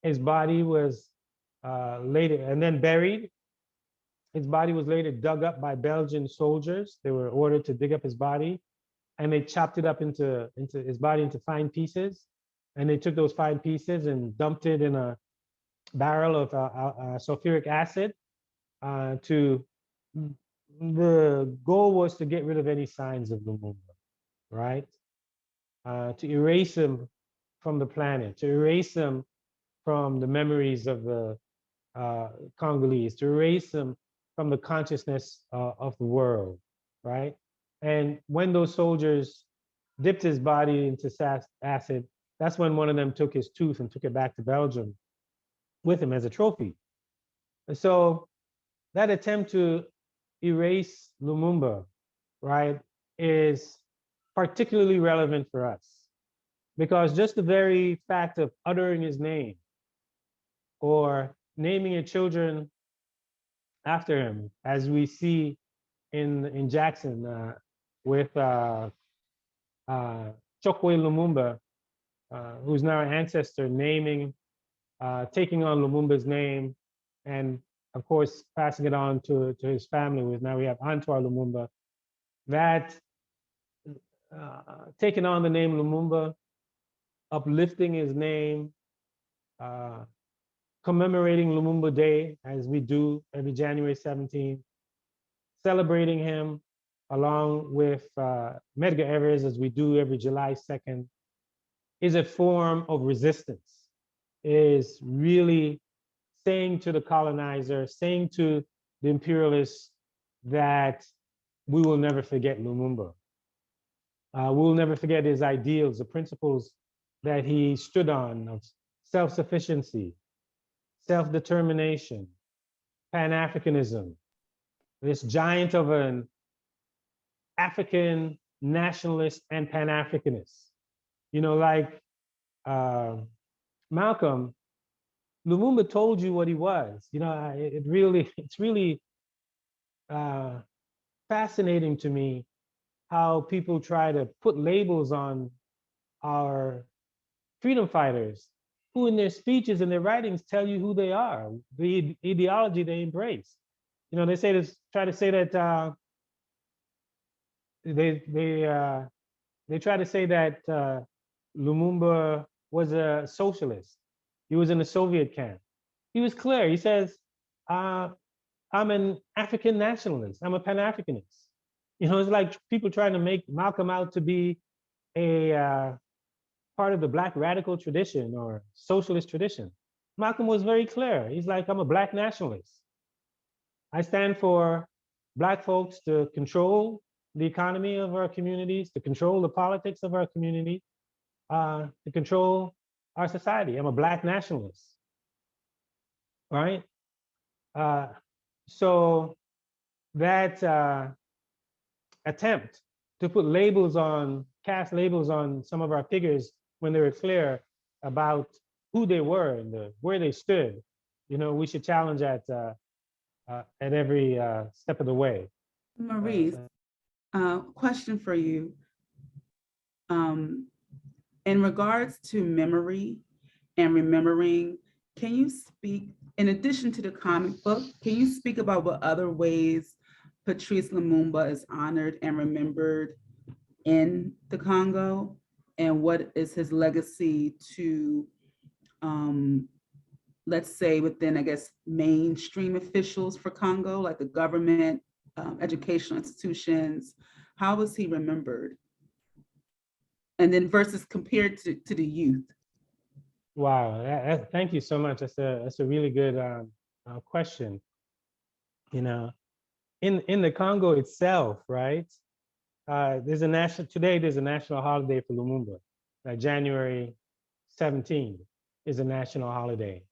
B: His body was later, and then buried. His body was later dug up by Belgian soldiers. They were ordered to dig up his body, and they chopped it up into his body into fine pieces. And they took those fine pieces and dumped it in a barrel of sulfuric acid. To the goal was to get rid of any signs of Lumumba, right? To erase him from the planet, to erase him from the memories of the Congolese, to erase him from the consciousness of the world, right? And when those soldiers dipped his body into acid, that's when one of them took his tooth and took it back to Belgium with him as a trophy. And so that attempt to erase Lumumba, right, is particularly relevant for us because just the very fact of uttering his name or naming your children after him, as we see in Jackson with Chokwe Lumumba, who's now an ancestor, taking on Lumumba's name, and of course passing it on to his family. With now we have Antoine Lumumba, that taking on the name Lumumba, uplifting his name, commemorating Lumumba Day, as we do every January 17th, celebrating him along with Medgar Evers, as we do every July 2nd, is a form of resistance, is really saying to the colonizer, saying to the imperialists that we will never forget Lumumba. We will never forget his ideals, the principles that he stood on of self-sufficiency, self-determination, Pan-Africanism, this giant of an African nationalist and Pan-Africanist. You know, like Malcolm, Lumumba told you what he was. You know, it's really fascinating to me how people try to put labels on our freedom fighters, who in their speeches and their writings tell you who they are, the ideology they embrace. You know, try to say that they try to say that Lumumba was a socialist. He was in the Soviet camp. He was clear. He says, I'm an African nationalist. I'm a Pan-Africanist. You know, it's like people trying to make Malcolm out to be a part of the Black radical tradition or socialist tradition. Malcolm was very clear. He's like, I'm a Black nationalist. I stand for Black folks to control the economy of our communities, to control the politics of our community, to control our society. I'm a Black nationalist, right? So that attempt to put cast labels on some of our figures when they were clear about who they were and where they stood, you know, we should challenge at every step of the way.
A: Maurice, question for you. In regards to memory and remembering, can you speak, in addition to the comic book, can you speak about what other ways Patrice Lumumba is honored and remembered in the Congo? And what is his legacy to, let's say, within, I guess, mainstream officials for Congo, like the government, educational institutions? How was he remembered? And then versus compared to the youth.
B: Wow, thank you so much. That's a really good question. You know, in the Congo itself, right? There's a national holiday for Lumumba. January 17th is a national holiday.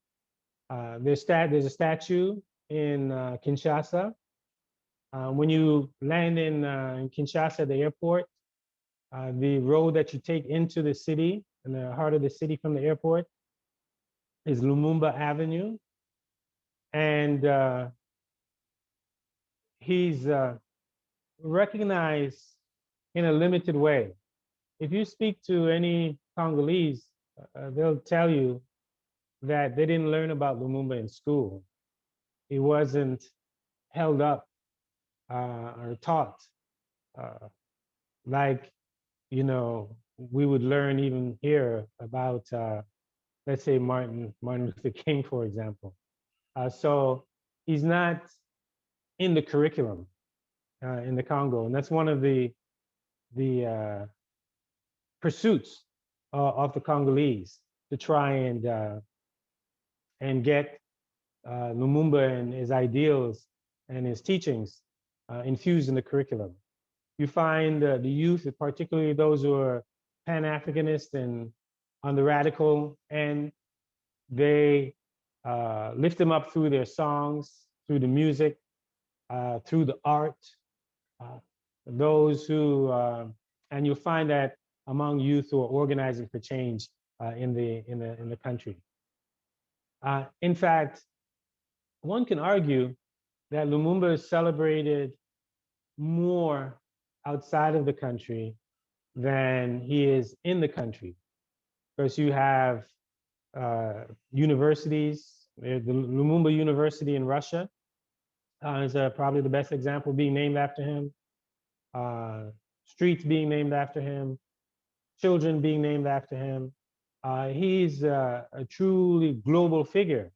B: There's a statue in Kinshasa. When you land in Kinshasa, the airport, the road that you take into the city, in the heart of the city from the airport, is Lumumba Avenue. And he's recognized in a limited way. If you speak to any Congolese, they'll tell you that they didn't learn about Lumumba in school. He wasn't held up or taught uh, like, we would learn even here about, let's say, Martin Luther King, for example. So he's not in the curriculum in the Congo, and that's one of the pursuits of the Congolese, to try and get Lumumba and his ideals and his teachings infused in the curriculum. You find the youth, particularly those who are Pan-Africanist and on the radical end, they lift them up through their songs, through the music, through the art. Those who, and you'll find that among youth who are organizing for change in the country. In fact, one can argue that Lumumba is celebrated more outside of the country than he is in the country. Because you have universities, the Lumumba University in Russia is probably the best example, being named after him. Streets being named after him, children being named after him. He's a truly global figure.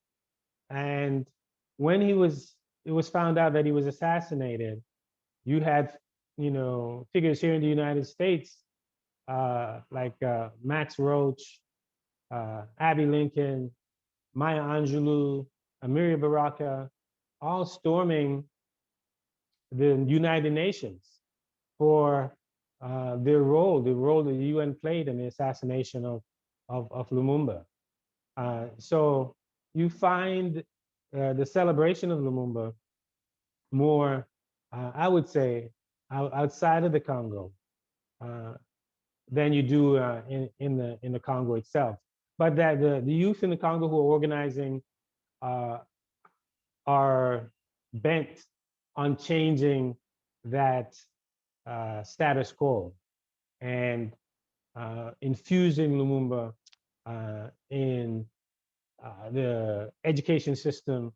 B: And when it was found out that he was assassinated, you had, figures here in the United States, like Max Roach, Abby Lincoln, Maya Angelou, Amiri Baraka, all storming the United Nations for the role the UN played in the assassination of Lumumba. So you find the celebration of Lumumba more, I would say, outside of the Congo than you do in the Congo itself. But that the youth in the Congo who are organizing are bent on changing that status quo and infusing Lumumba in the education system,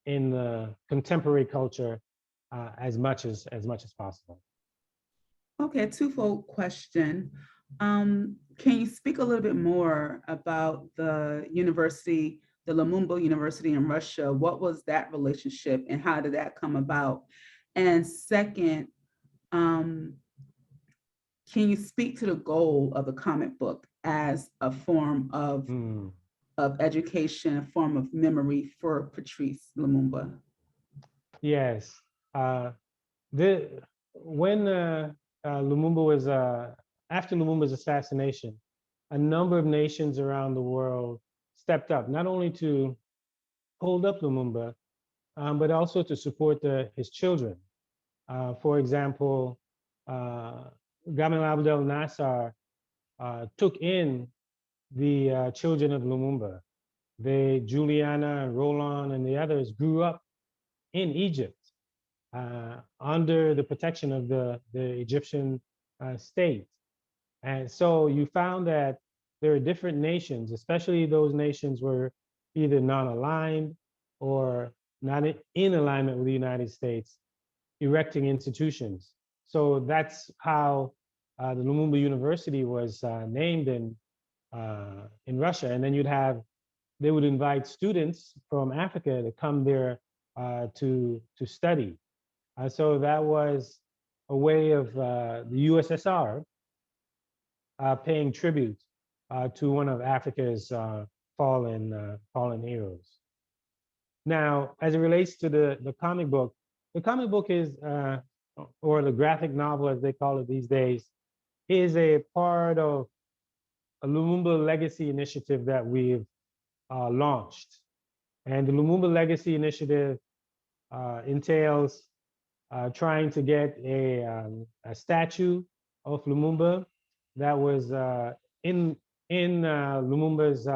B: in the contemporary culture, as much as possible.
A: Okay, twofold question. Can you speak a little bit more about the university, the Lumumba University in Russia? What was that relationship and how did that come about? And second, can you speak to the goal of the comic book as a form of education, a form of memory for Patrice Lumumba?
B: Yes. When Lumumba was, after Lumumba's assassination, a number of nations around the world stepped up, not only to hold up Lumumba, but also to support his children. For example, Gamal Abdel Nasser took in the children of Lumumba. Juliana, Roland, and the others grew up in Egypt under the protection of the Egyptian state. And so you found that there are different nations, especially those nations were either non-aligned or not in alignment with the United States, erecting institutions. So that's how the Lumumba University was named in Russia. And then they would invite students from Africa to come there to study. So that was a way of the USSR paying tribute to one of Africa's fallen heroes. Now, as it relates to the comic book is, or the graphic novel as they call it these days, is a part of a Lumumba Legacy Initiative that we've launched. And the Lumumba Legacy Initiative entails trying to get a statue of Lumumba that was in Lumumba's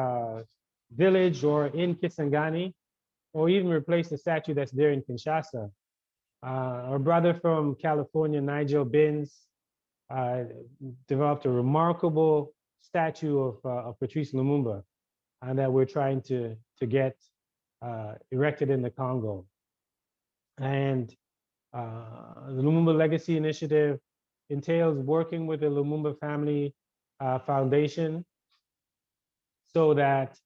B: village or in Kisangani, or even replace the statue that's there in Kinshasa. Our brother from California, Nigel Binns, developed a remarkable statue of Patrice Lumumba. and that we're trying to get erected in the Congo. And the Lumumba Legacy Initiative entails working with the Lumumba Family Foundation so that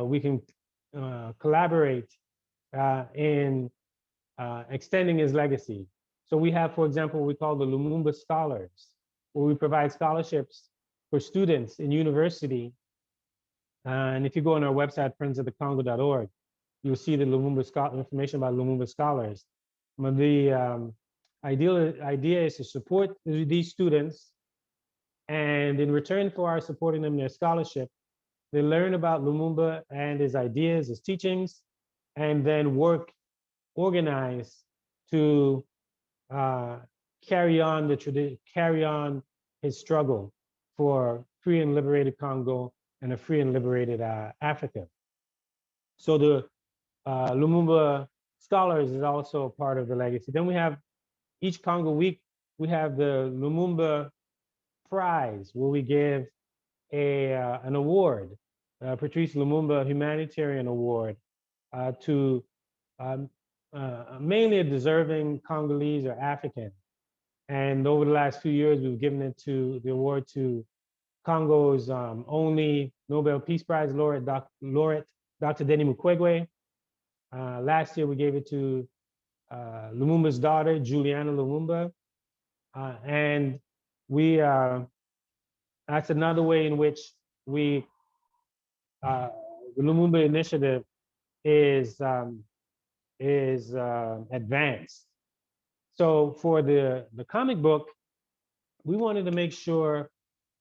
B: we can collaborate in extending his legacy. So we have, for example, what we call the Lumumba Scholars, where we provide scholarships for students in university. And if you go on our website, friendsofthecongo.org, you'll see the information about Lumumba Scholars. But the idea is to support these students, and in return for our supporting them in their scholarship, they learn about Lumumba and his ideas, his teachings, and then organize to carry on his struggle for free and liberated Congo and a free and liberated Africa. So the Lumumba Scholars is also part of the legacy. Then we have each Congo week, we have the Lumumba Prize, where we give an award, Patrice Lumumba Humanitarian Award, to mainly a deserving Congolese or African. And over the last few years, we've given the award to Congo's only Nobel Peace Prize laureate, Dr. Denis Mukwege. Last year, we gave it to Lumumba's daughter, Juliana Lumumba. And that's another way in which the Lumumba Initiative is advanced. So for the comic book, we wanted to make sure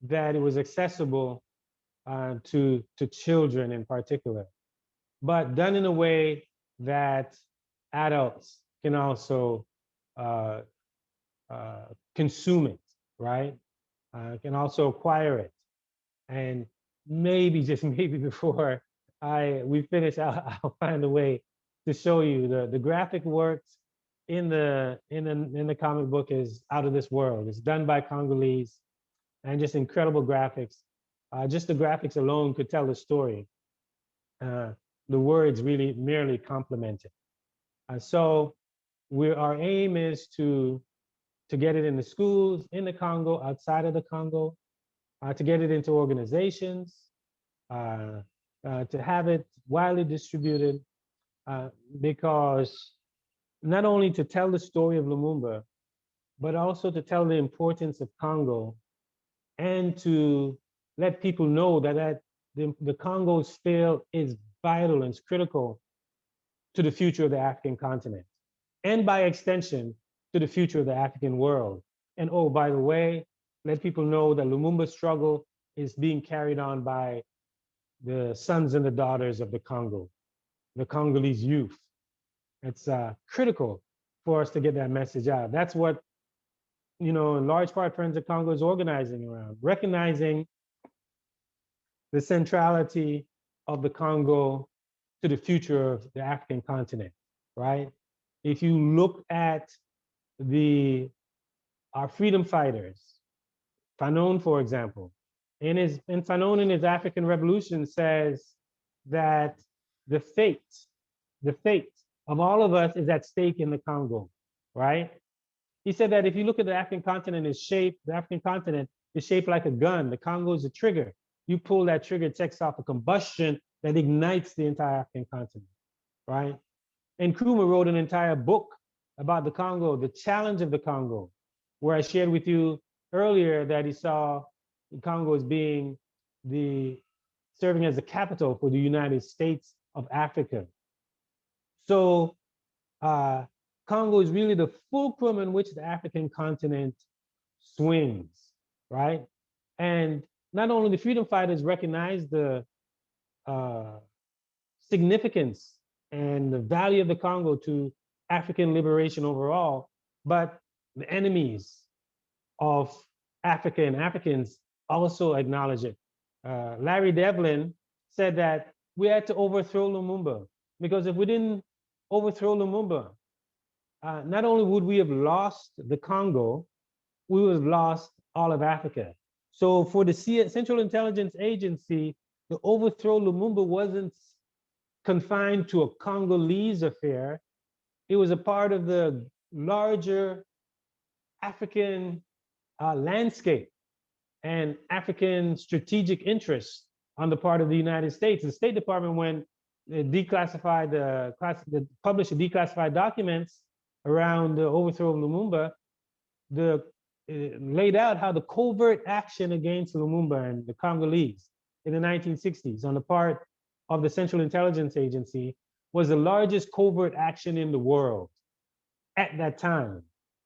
B: that it was accessible to children in particular, but done in a way that adults can also consume it, right? Can also acquire it. And maybe, just maybe before we finish, I'll find a way to show you the graphic works in the comic book is out of this world. It's done by Congolese, and just incredible graphics. Just the graphics alone could tell the story. The words really merely complement it. So our aim is to get it in the schools, in the Congo, outside of the Congo, to get it into organizations, to have it widely distributed, because not only to tell the story of Lumumba, but also to tell the importance of Congo, and to let people know that the Congo still is vital and is critical to the future of the African continent, and by extension, to the future of the African world. And oh, by the way, let people know that Lumumba's struggle is being carried on by the sons and the daughters of the Congo, the Congolese youth. It's critical for us to get that message out. That's what, in large part, Friends of Congo is organizing around, recognizing the centrality of the Congo to the future of the African continent, right? If you look at our freedom fighters, Fanon, for example, Fanon in his African Revolution says that the fate of all of us is at stake in the Congo, right? He said that if you look at the African continent, the African continent is shaped like a gun. The Congo is a trigger. You pull that trigger, it sets off a combustion that ignites the entire African continent, right? And Nkrumah wrote an entire book about the Congo, the challenge of the Congo, where I shared with you earlier that he saw the Congo as being serving as the capital for the United States of Africa. So Congo is really the fulcrum in which the African continent swings, right? And not only the freedom fighters recognize the significance and the value of the Congo to African liberation overall, but the enemies of Africa and Africans also acknowledge it. Larry Devlin said that we had to overthrow Lumumba, because if we didn't overthrow Lumumba, not only would we have lost the Congo, we would have lost all of Africa. So for the Central Intelligence Agency the overthrow of Lumumba wasn't confined to a Congolese affair. It was a part of the larger African landscape and African strategic interests on the part of the United States. The State Department, when it declassified published the declassified documents around the overthrow of Lumumba, laid out how the covert action against Lumumba and the Congolese in the 1960s on the part of the Central Intelligence Agency was the largest covert action in the world at that time,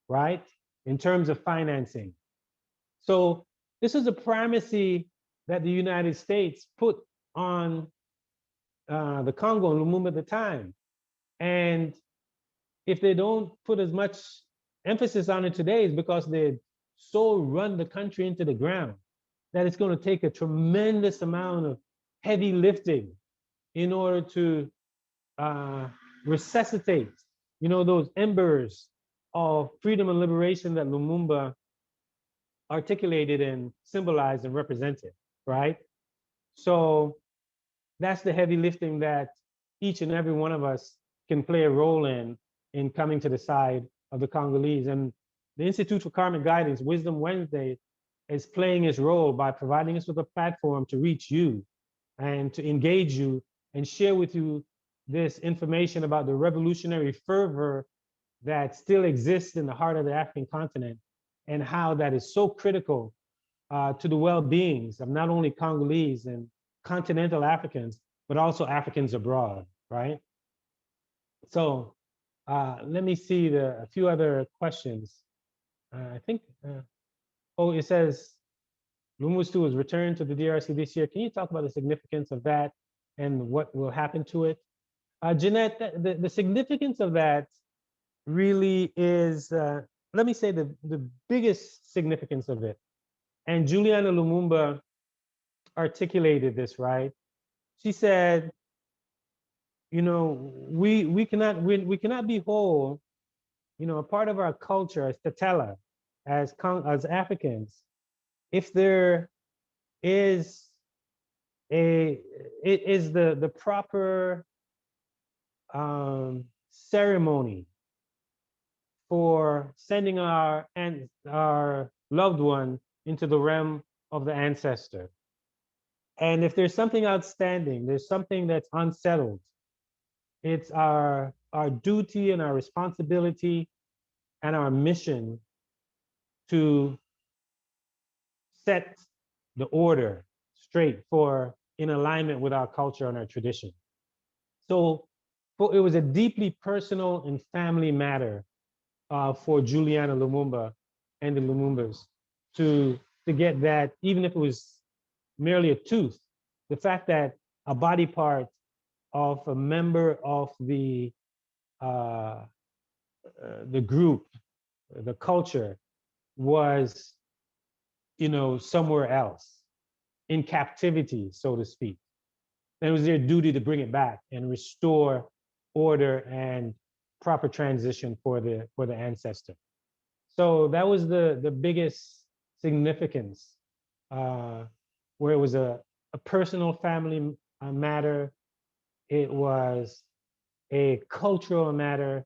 B: right? In terms of financing. So this is a primacy that the United States put on the Congo and Lumumba at the time. And if they don't put as much emphasis on it today, it's because they so run the country into the ground that it's going to take a tremendous amount of heavy lifting in order to resuscitate, those embers of freedom and liberation that Lumumba articulated and symbolized and represented, right? So that's the heavy lifting that each and every one of us can play a role in coming to the side of the Congolese. And the Institute for Karmic Guidance, Wisdom Wednesday, is playing its role by providing us with a platform to reach you and to engage you and share with you this information about the revolutionary fervor that still exists in the heart of the African continent and how that is so critical to the well-beings of not only Congolese and continental Africans, but also Africans abroad, right? So let me see a few other questions. I think, it says, Lumumba was returned to the DRC this year. Can you talk about the significance of that and what will happen to it? Jeanette, the significance of that really is, let me say the biggest significance of it. And Juliana Lumumba articulated this, right? She said, we cannot be whole. A part of our culture as Tetela, as Africans, if there is the proper ceremony for sending our loved one into the realm of the ancestor. And if there's something outstanding, there's something that's unsettled, it's our duty and our responsibility and our mission to set the order straight in alignment with our culture and our tradition. So it was a deeply personal and family matter for Juliana Lumumba and the Lumumbas to get that, even if it was merely a tooth, the fact that a body part of a member of the group, the culture, was, somewhere else in captivity, so to speak. And it was their duty to bring it back and restore order and proper transition for the ancestor. So that was the biggest significance, where it was a personal family matter. It was a cultural matter.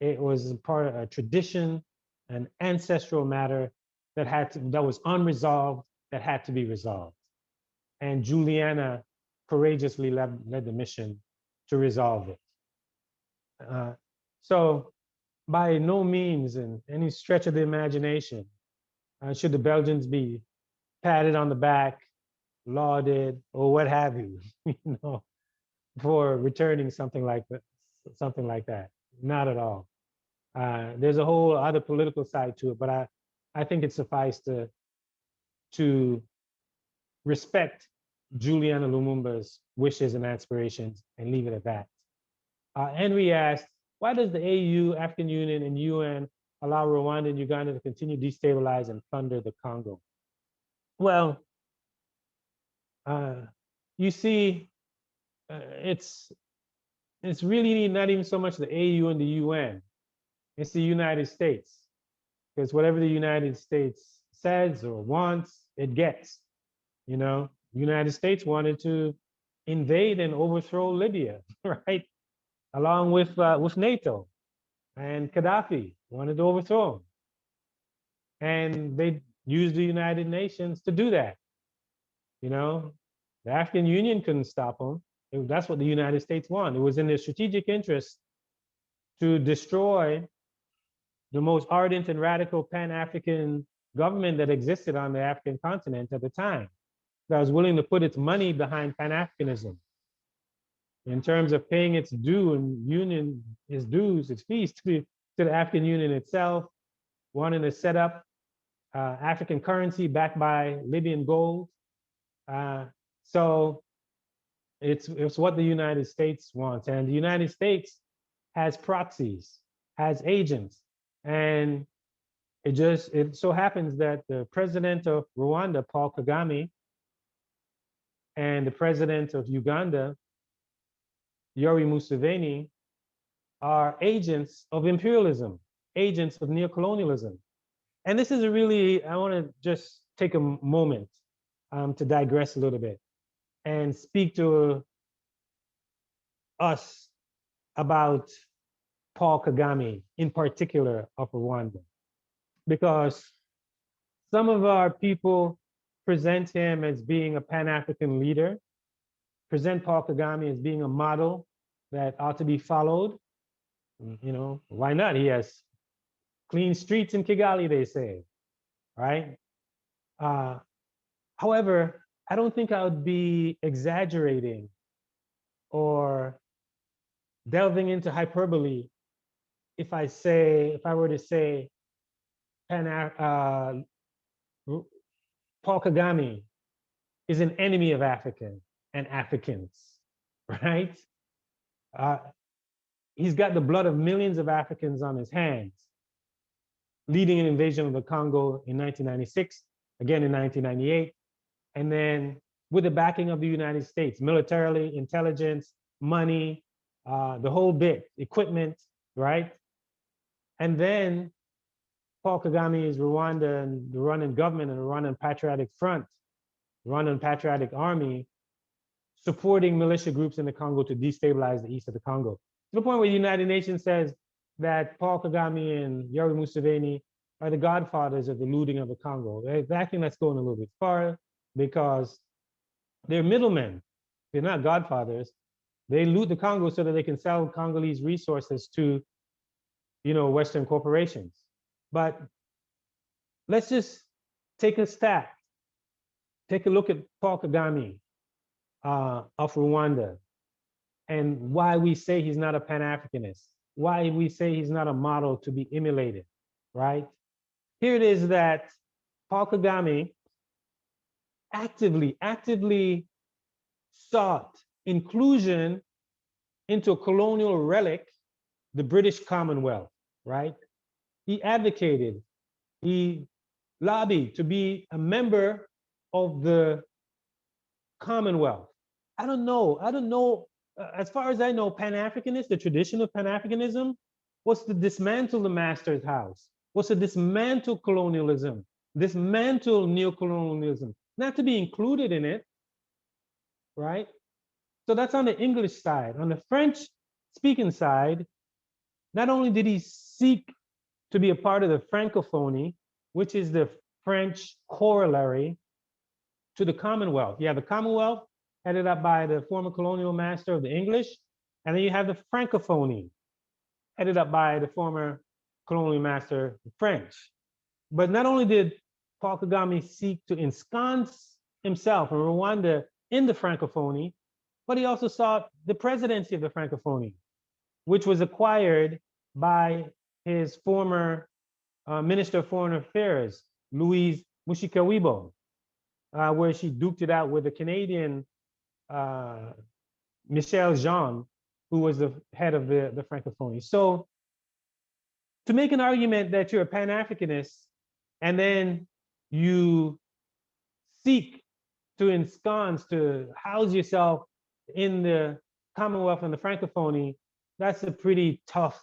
B: It was part of a tradition, an ancestral matter that was unresolved, that had to be resolved. And Juliana courageously led the mission to resolve it. So by no means, in any stretch of the imagination, should the Belgians be patted on the back, lauded, or what have you, for returning something like that. Not at all. There's a whole other political side to it, but I think it suffices to respect Juliana Lumumba's wishes and aspirations and leave it at that. Henry asked, why does the AU, African Union, and UN allow Rwanda and Uganda to continue to destabilize and plunder the Congo? Well, you see, it's really not even so much the AU and the UN. It's the United States. Because whatever the United States says or wants, it gets, The United States wanted to invade and overthrow Libya, right? Along with NATO, and Gaddafi wanted to overthrow him. And they used the United Nations to do that. You know, the African Union couldn't stop them. That's what the United States wanted. It was in their strategic interest to destroy the most ardent and radical Pan-African government that existed on the African continent at the time, that was willing to put its money behind Pan-Africanism in terms of paying its due and union, its dues, its fees to the African Union itself, wanting to set up African currency backed by Libyan gold. So it's what the United States wants. And the United States has proxies, has agents. And it so happens that the president of Rwanda, Paul Kagame, and the president of Uganda, Yoweri Museveni, are agents of imperialism, agents of neocolonialism. And this is I want to just take a moment to digress a little bit and speak to us about Paul Kagame, in particular of Rwanda, because some of our people present him as being a Pan-African leader, present Paul Kagame as being a model that ought to be followed. You know, why not? He has clean streets in Kigali, they say, right? However, I don't think I would be exaggerating or delving into hyperbole if I were to say Paul Kagame is an enemy of African and Africans, right? He's got the blood of millions of Africans on his hands, leading an invasion of the Congo in 1996, again in 1998, and then with the backing of the United States, militarily, intelligence, money, the whole bit, equipment, right? And then Paul Kagame is Rwanda and the Rwandan government and the Rwandan Patriotic Front, Rwandan Patriotic Army, supporting militia groups in the Congo to destabilize the east of the Congo. To the point where the United Nations says that Paul Kagame and Yoweri Museveni are the godfathers of the looting of the Congo. I think that's going a little bit far because they're middlemen. They're not godfathers. They loot the Congo so that they can sell Congolese resources to, Western corporations. But let's just take a stat. Take a look at Paul Kagame of Rwanda and why we say he's not a Pan-Africanist, why we say he's not a model to be emulated, right? Here it is that Paul Kagame actively sought inclusion into a colonial relic, the British Commonwealth, right? He advocated, he lobbied to be a member of the Commonwealth. I don't know. As far as I know, Pan-Africanist, the tradition of Pan-Africanism, was to dismantle the master's house, was to dismantle colonialism, dismantle neocolonialism, not to be included in it, right? So that's on the English side. On the French-speaking side, not only did he seek to be a part of the Francophonie, which is the French corollary to the Commonwealth. You have the Commonwealth, headed up by the former colonial master of the English, and then you have the Francophonie, headed up by the former colonial master, the French. But not only did Paul Kagame seek to ensconce himself in Rwanda in the Francophonie, but he also sought the presidency of the Francophonie, which was acquired by his former Minister of Foreign Affairs, Louise Mushikiwabo, where she duked it out with the Canadian Michel Jean, who was the head of the Francophonie. So to make an argument that you're a Pan-Africanist and then you seek to ensconce, to house yourself in the Commonwealth and the Francophonie, that's a pretty tough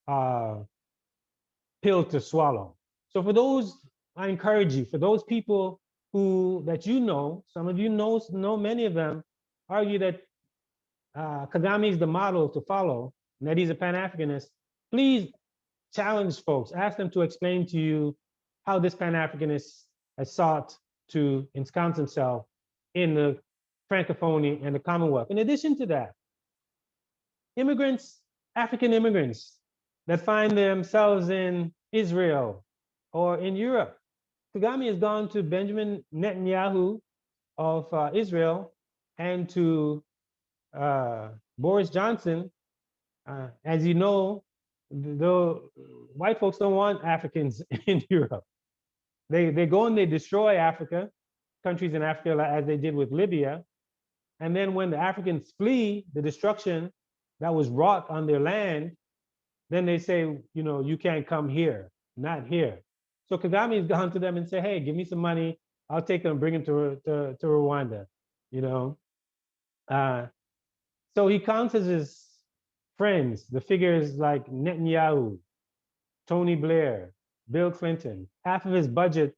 B: pill to swallow. So for those, I encourage you, for those people that you know, some of you know many of them, argue that Kagame is the model to follow, and that he's a Pan-Africanist. Please challenge folks, ask them to explain to you how this Pan-Africanist has sought to ensconce himself in the Francophonie and the Commonwealth. In addition to that, immigrants, African immigrants that find themselves in Israel or in Europe. Kagame has gone to Benjamin Netanyahu of Israel and to Boris Johnson. As you know, the white folks don't want Africans in Europe. They go and they destroy Africa, countries in Africa, as they did with Libya. And then when the Africans flee the destruction that was wrought on their land, then they say, you know, you can't come here, not here. So Kagame has gone to them and said, hey, give me some money. I'll take them and bring them to Rwanda, you know. So he counts as his friends, the figures like Netanyahu, Tony Blair, Bill Clinton. Half of his budget,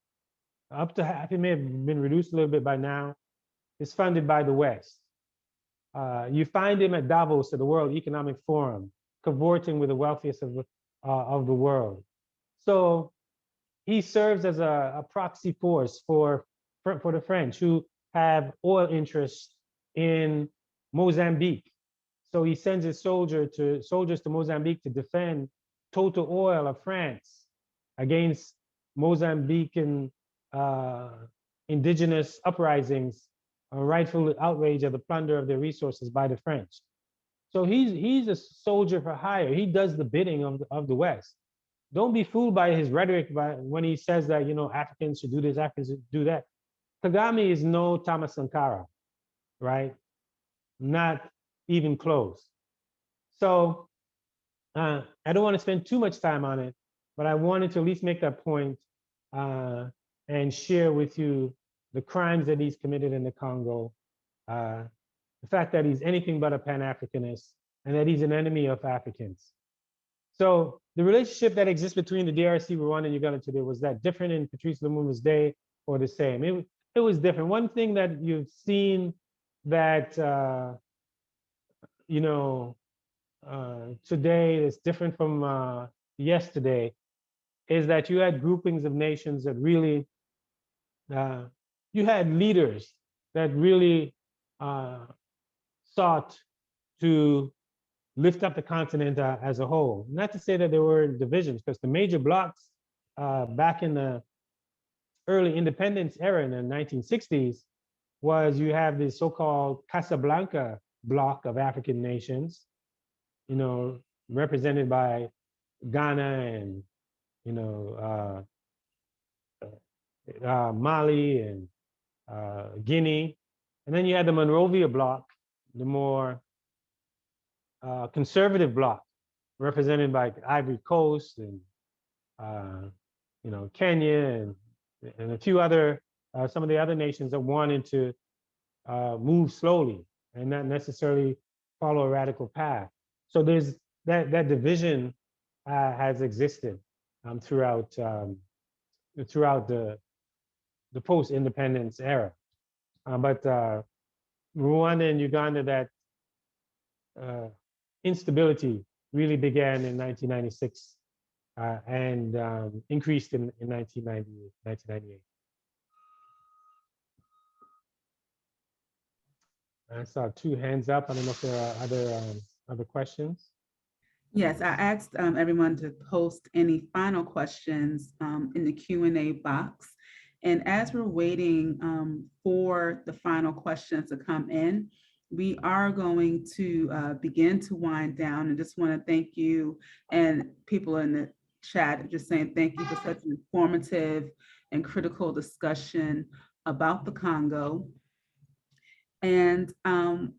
B: up to half, it may have been reduced a little bit by now, is funded by the West. You find him at Davos at the World Economic Forum, cavorting with the wealthiest of the world. So he serves as a proxy force for the French, who have oil interests in Mozambique. So he sends his soldiers to Mozambique to defend Total Oil of France against Mozambican indigenous uprisings, a rightful outrage of the plunder of their resources by the French. So he's a soldier for hire. He does the bidding of the West. Don't be fooled by his rhetoric when he says that, you know, Africans should do this, Africans should do that. Kagame is no Thomas Sankara, right? Not even close. So I don't want to spend too much time on it, but I wanted to at least make that point and share with you the crimes that he's committed in the Congo, the fact that he's anything but a Pan-Africanist, and that he's an enemy of Africans. So the relationship that exists between the DRC, Rwanda, and Uganda today, was that different in Patrice Lumumba's day or the same? It was different. One thing that you've seen that, you know, today is different from yesterday is that you had groupings of nations that really, you had leaders that really sought to lift up the continent as a whole. Not to say that there were divisions, because the major blocs back in the early independence era in the 1960s was you have this so-called Casablanca bloc of African nations, you know, represented by Ghana and, you know, Mali and Guinea. And then you had the Monrovia bloc, the more conservative bloc, represented by Ivory Coast and, you know, Kenya and a few other, some of the other nations that wanted to move slowly and not necessarily follow a radical path. So there's that division has existed throughout the post-independence era. But Rwanda and Uganda, that instability really began in 1996 and increased in 1998. I saw 2 hands up. I don't know if there are other questions.
A: Yes, I asked everyone to post any final questions in the Q&A box. And as we're waiting for the final questions to come in, we are going to begin to wind down, and just want to thank you and people in the chat just saying thank you for such an informative and critical discussion about the Congo. And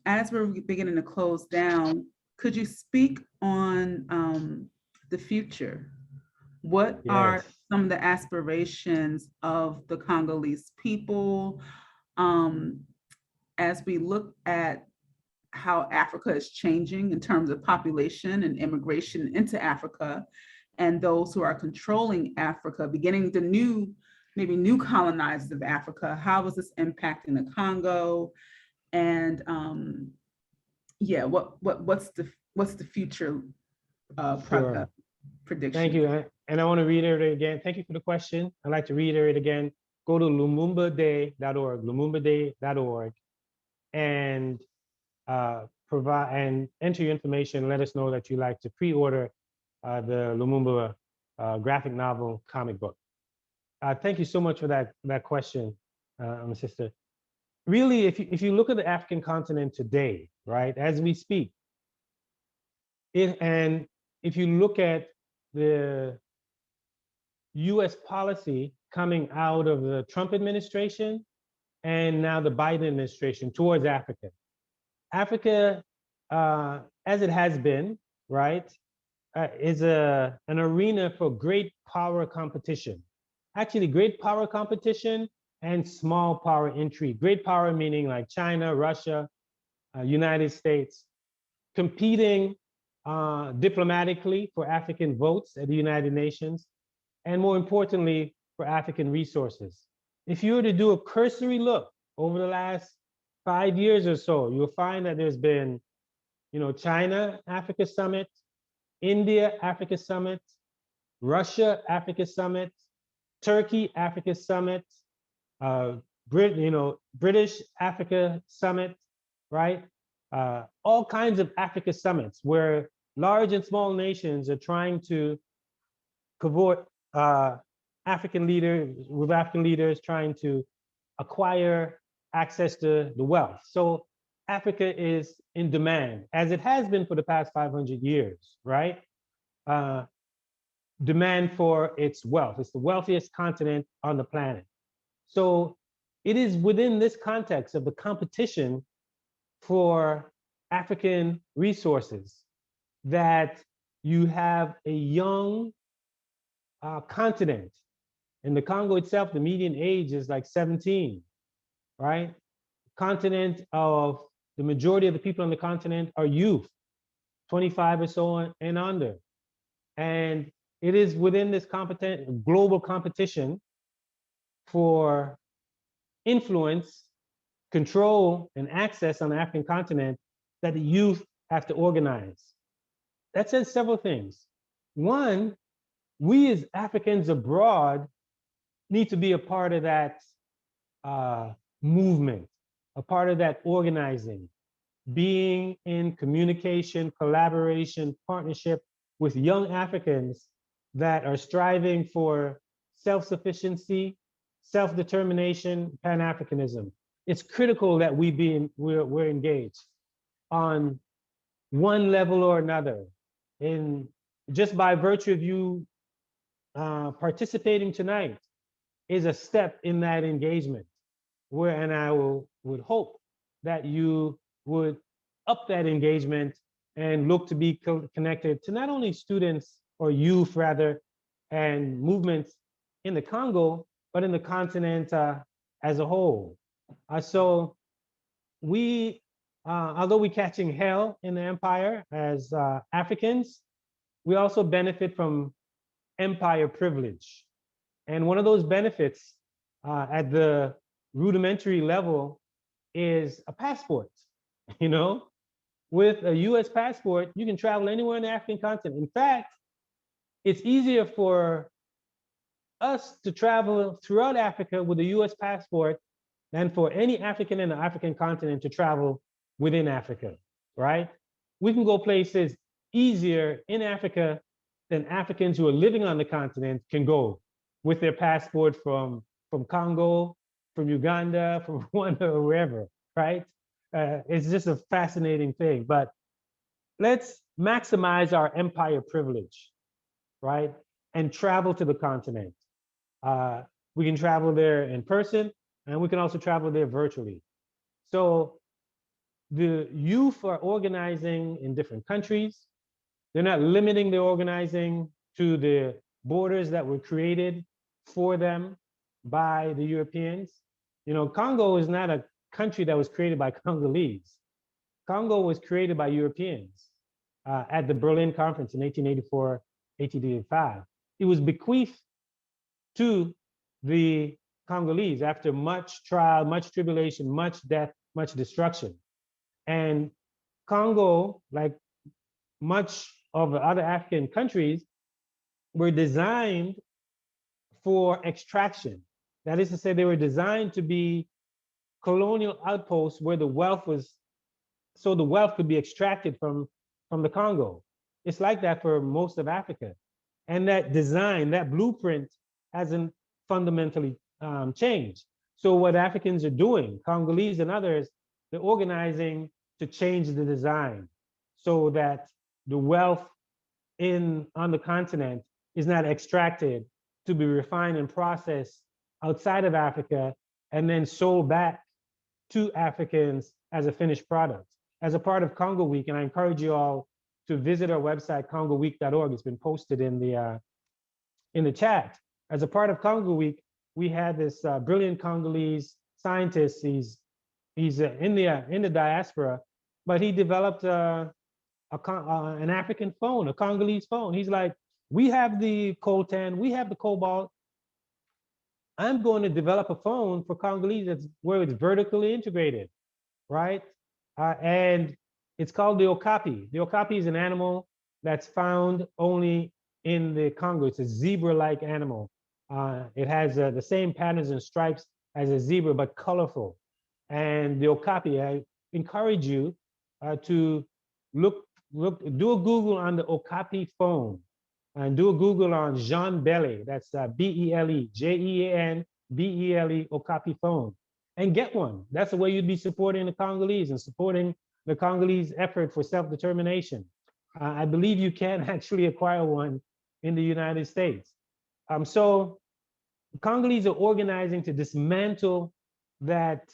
A: as we're beginning to close down, could you speak on the future? What are some of the aspirations of the Congolese people as we look at how Africa is changing in terms of population and immigration into Africa, and those who are controlling Africa, beginning the new maybe new colonizers of Africa? How is this impacting the Congo? And yeah, what's the future
B: Sure.
A: prediction?
B: Thank you. And I want to reiterate again. Thank you for the question. I'd like to reiterate again. Go to lumumbaday.org, lumumbaday.org, and provide and enter your information. Let us know that you like to pre-order the Lumumba graphic novel comic book. Thank you so much for that question, my sister. Really, if you look at the African continent today, right, as we speak, and if you look at the U.S. policy coming out of the Trump administration and now the Biden administration towards Africa, Africa, as it has been, right, is an arena for great power competition. Actually, great power competition and small power intrigue. Great power meaning like China, Russia, United States, competing diplomatically for African votes at the United Nations, and more importantly, for African resources. If you were to do a cursory look over the last 5 years or so, you'll find that there's been, China Africa Summit, India Africa Summit, Russia Africa Summit, Turkey Africa Summit, British Africa Summit, right? All kinds of Africa summits where large and small nations are trying to cavort African leaders trying to acquire access to the wealth. So Africa is in demand, as it has been for the past 500 years, right? Demand for its wealth. It's the wealthiest continent on the planet. So it is within this context of the competition for African resources that you have a young continent. In the Congo itself, the median age is like 17, right? Continent of the majority of the people on the continent are youth, 25 or so and under. And it is within this global competition for influence, control, and access on the African continent that the youth have to organize. That says several things. One, we as Africans abroad need to be a part of that movement, a part of that organizing, being in communication, collaboration, partnership with young Africans that are striving for self-sufficiency, self-determination, Pan-Africanism. It's critical that we're engaged on one level or another. And just by virtue of you participating tonight is a step in that engagement. And I would hope that you would up that engagement and look to be connected to not only students or youth rather, and movements in the Congo, but in the continent as a whole. So we, although we're catching hell in the empire as Africans, we also benefit from empire privilege. And one of those benefits at the rudimentary level is a passport. With a US passport, you can travel anywhere in the African continent. In fact, it's easier for us to travel throughout Africa with a US passport than for any African in the African continent to travel within Africa, right? We can go places easier in Africa than Africans who are living on the continent can go with their passport from Congo, from Uganda, from Rwanda, or wherever, right? It's just a fascinating thing. But let's maximize our empire privilege, right? And travel to the continent. We can travel there in person, and we can also travel there virtually. So the youth are organizing in different countries. They're not limiting their organizing to the borders that were created for them by the Europeans. Congo is not a country that was created by Congolese. Congo was created by Europeans at the Berlin Conference in 1884, 1885. It was bequeathed to the Congolese after much trial, much tribulation, much death, much destruction. And Congo, like much of the other African countries, were designed for extraction. That is to say, they were designed to be colonial outposts where the wealth was, so the wealth could be extracted from the Congo. It's like that for most of Africa. And that design, that blueprint hasn't fundamentally changed. So what Africans are doing, Congolese and others, they're organizing to change the design so that the wealth on the continent is not extracted to be refined and processed outside of Africa and then sold back to Africans as a finished product. As a part of Congo Week, and I encourage you all to visit our website, congoweek.org. It's been posted in the chat. As a part of Congo Week, we had this brilliant Congolese scientist. He's in the diaspora, but he developed an African phone, a Congolese phone. He's like, we have the coltan, we have the cobalt. I'm going to develop a phone for Congolese where it's vertically integrated, right? And it's called the okapi. The okapi is an animal that's found only in the Congo. It's a zebra-like animal. It has the same patterns and stripes as a zebra, but colorful. And the okapi, I encourage you to do a Google on the okapi phone, and do a Google on Jean Bele. That's B-E-L-E, Jeanbele, okapi phone, and get one. That's the way you'd be supporting the Congolese and supporting the Congolese effort for self-determination. I believe you can actually acquire one in the United States. So the Congolese are organizing to dismantle that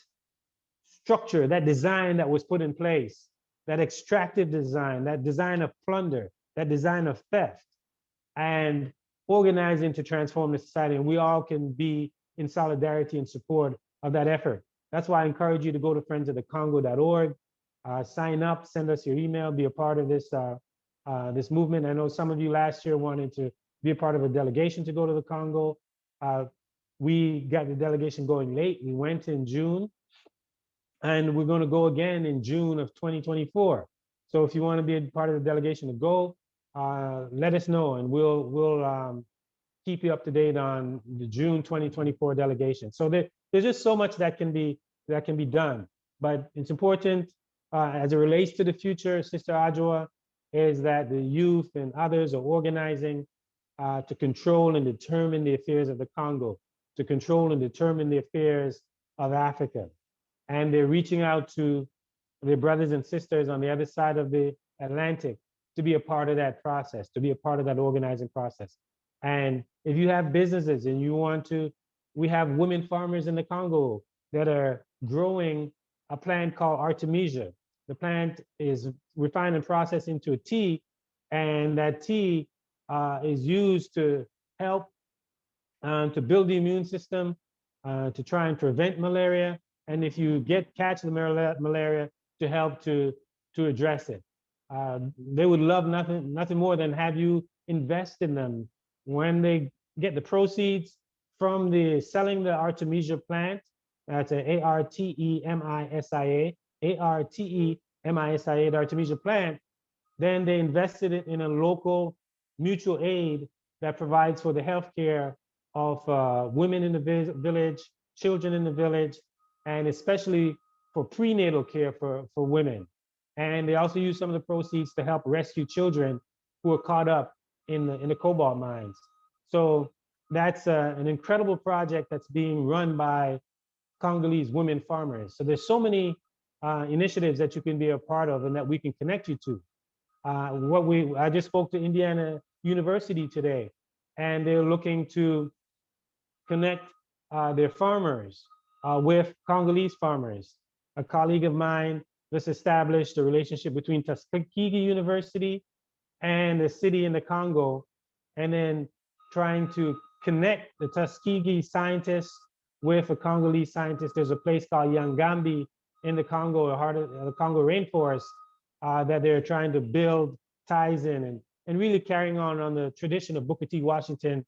B: structure, that design that was put in place, that extractive design, that design of plunder, that design of theft, and organizing to transform the society. And we all can be in solidarity and support of that effort. That's why I encourage you to go to friendsofthecongo.org, sign up, send us your email, be a part of this this movement. I know some of you last year wanted to be a part of a delegation to go to the Congo. We got the delegation going late. We went in June, and we're going to go again in June of 2024. So if you want to be a part of the delegation to go, let us know, and we'll keep you up to date on the June 2024 delegation. So there's just so much that can be done, but it's important as it relates to the future, Sister Adjoa, is that the youth and others are organizing to control and determine the affairs of the Congo, to control and determine the affairs of Africa. And they're reaching out to their brothers and sisters on the other side of the Atlantic to be a part of that process, to be a part of that organizing process. And if you have businesses and you want to, we have women farmers in the Congo that are growing a plant called Artemisia. The plant is refined and processed into a tea, and that tea is used to help to build the immune system, to try and prevent malaria, and if you catch the malaria, to help to address it. They would love nothing more than have you invest in them. When they get the proceeds from selling the Artemisia plant, that's Artemisia, Artemisia, the Artemisia plant, then they invested it in a local mutual aid that provides for the healthcare of women in the village, children in the village, and especially for prenatal care for women. And they also use some of the proceeds to help rescue children who are caught up in the cobalt mines. So that's an incredible project that's being run by Congolese women farmers. So there's so many initiatives that you can be a part of and that we can connect you to. I just spoke to Indiana University today, and they're looking to connect their farmers with Congolese farmers. A colleague of mine just established a relationship between Tuskegee University and the city in the Congo, and then trying to connect the Tuskegee scientists with a Congolese scientist. There's a place called Yangambi in the Congo, the heart of the Congo rainforest, that they're trying to build ties in, and really carrying on the tradition of Booker T. Washington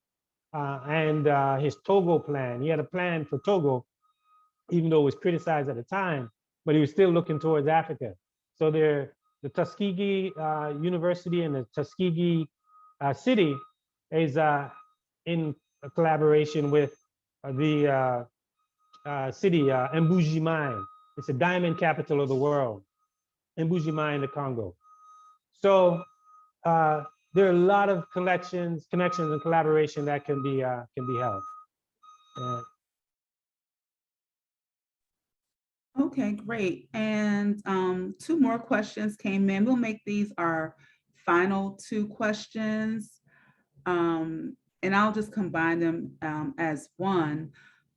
B: and his Togo plan. He had a plan for Togo, even though it was criticized at the time, but he was still looking towards Africa. So the Tuskegee University and the Tuskegee city is in a collaboration with the city, Mbuji-Mayi. It's a diamond capital of the world, Mbuji-Mayi in the Congo. So there are a lot of connections, and collaboration that can be held.
A: Okay, great. And two more questions came in. We'll make these our final two questions. And I'll just combine them as one.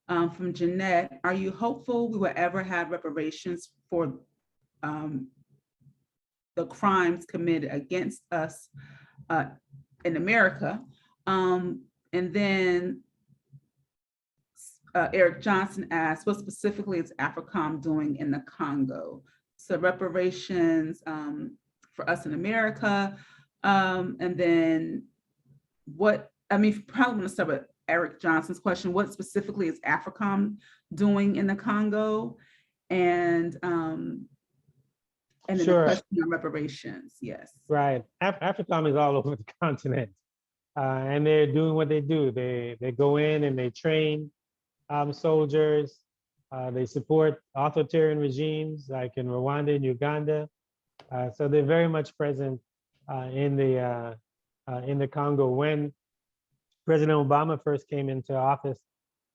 A: From Jeanette, are you hopeful we will ever have reparations for the crimes committed against us in America? And then Eric Johnson asked, what specifically is AFRICOM doing in the Congo? So reparations for us in America. And then probably want to start with Eric Johnson's question. What specifically is AFRICOM doing in the Congo? And then
B: Sure.
A: the question on reparations, yes.
B: Right, AFRICOM is all over the continent. And they're doing what they do. They go in and they train soldiers. They support authoritarian regimes like in Rwanda and Uganda. So they're very much present in the Congo. When President Obama first came into office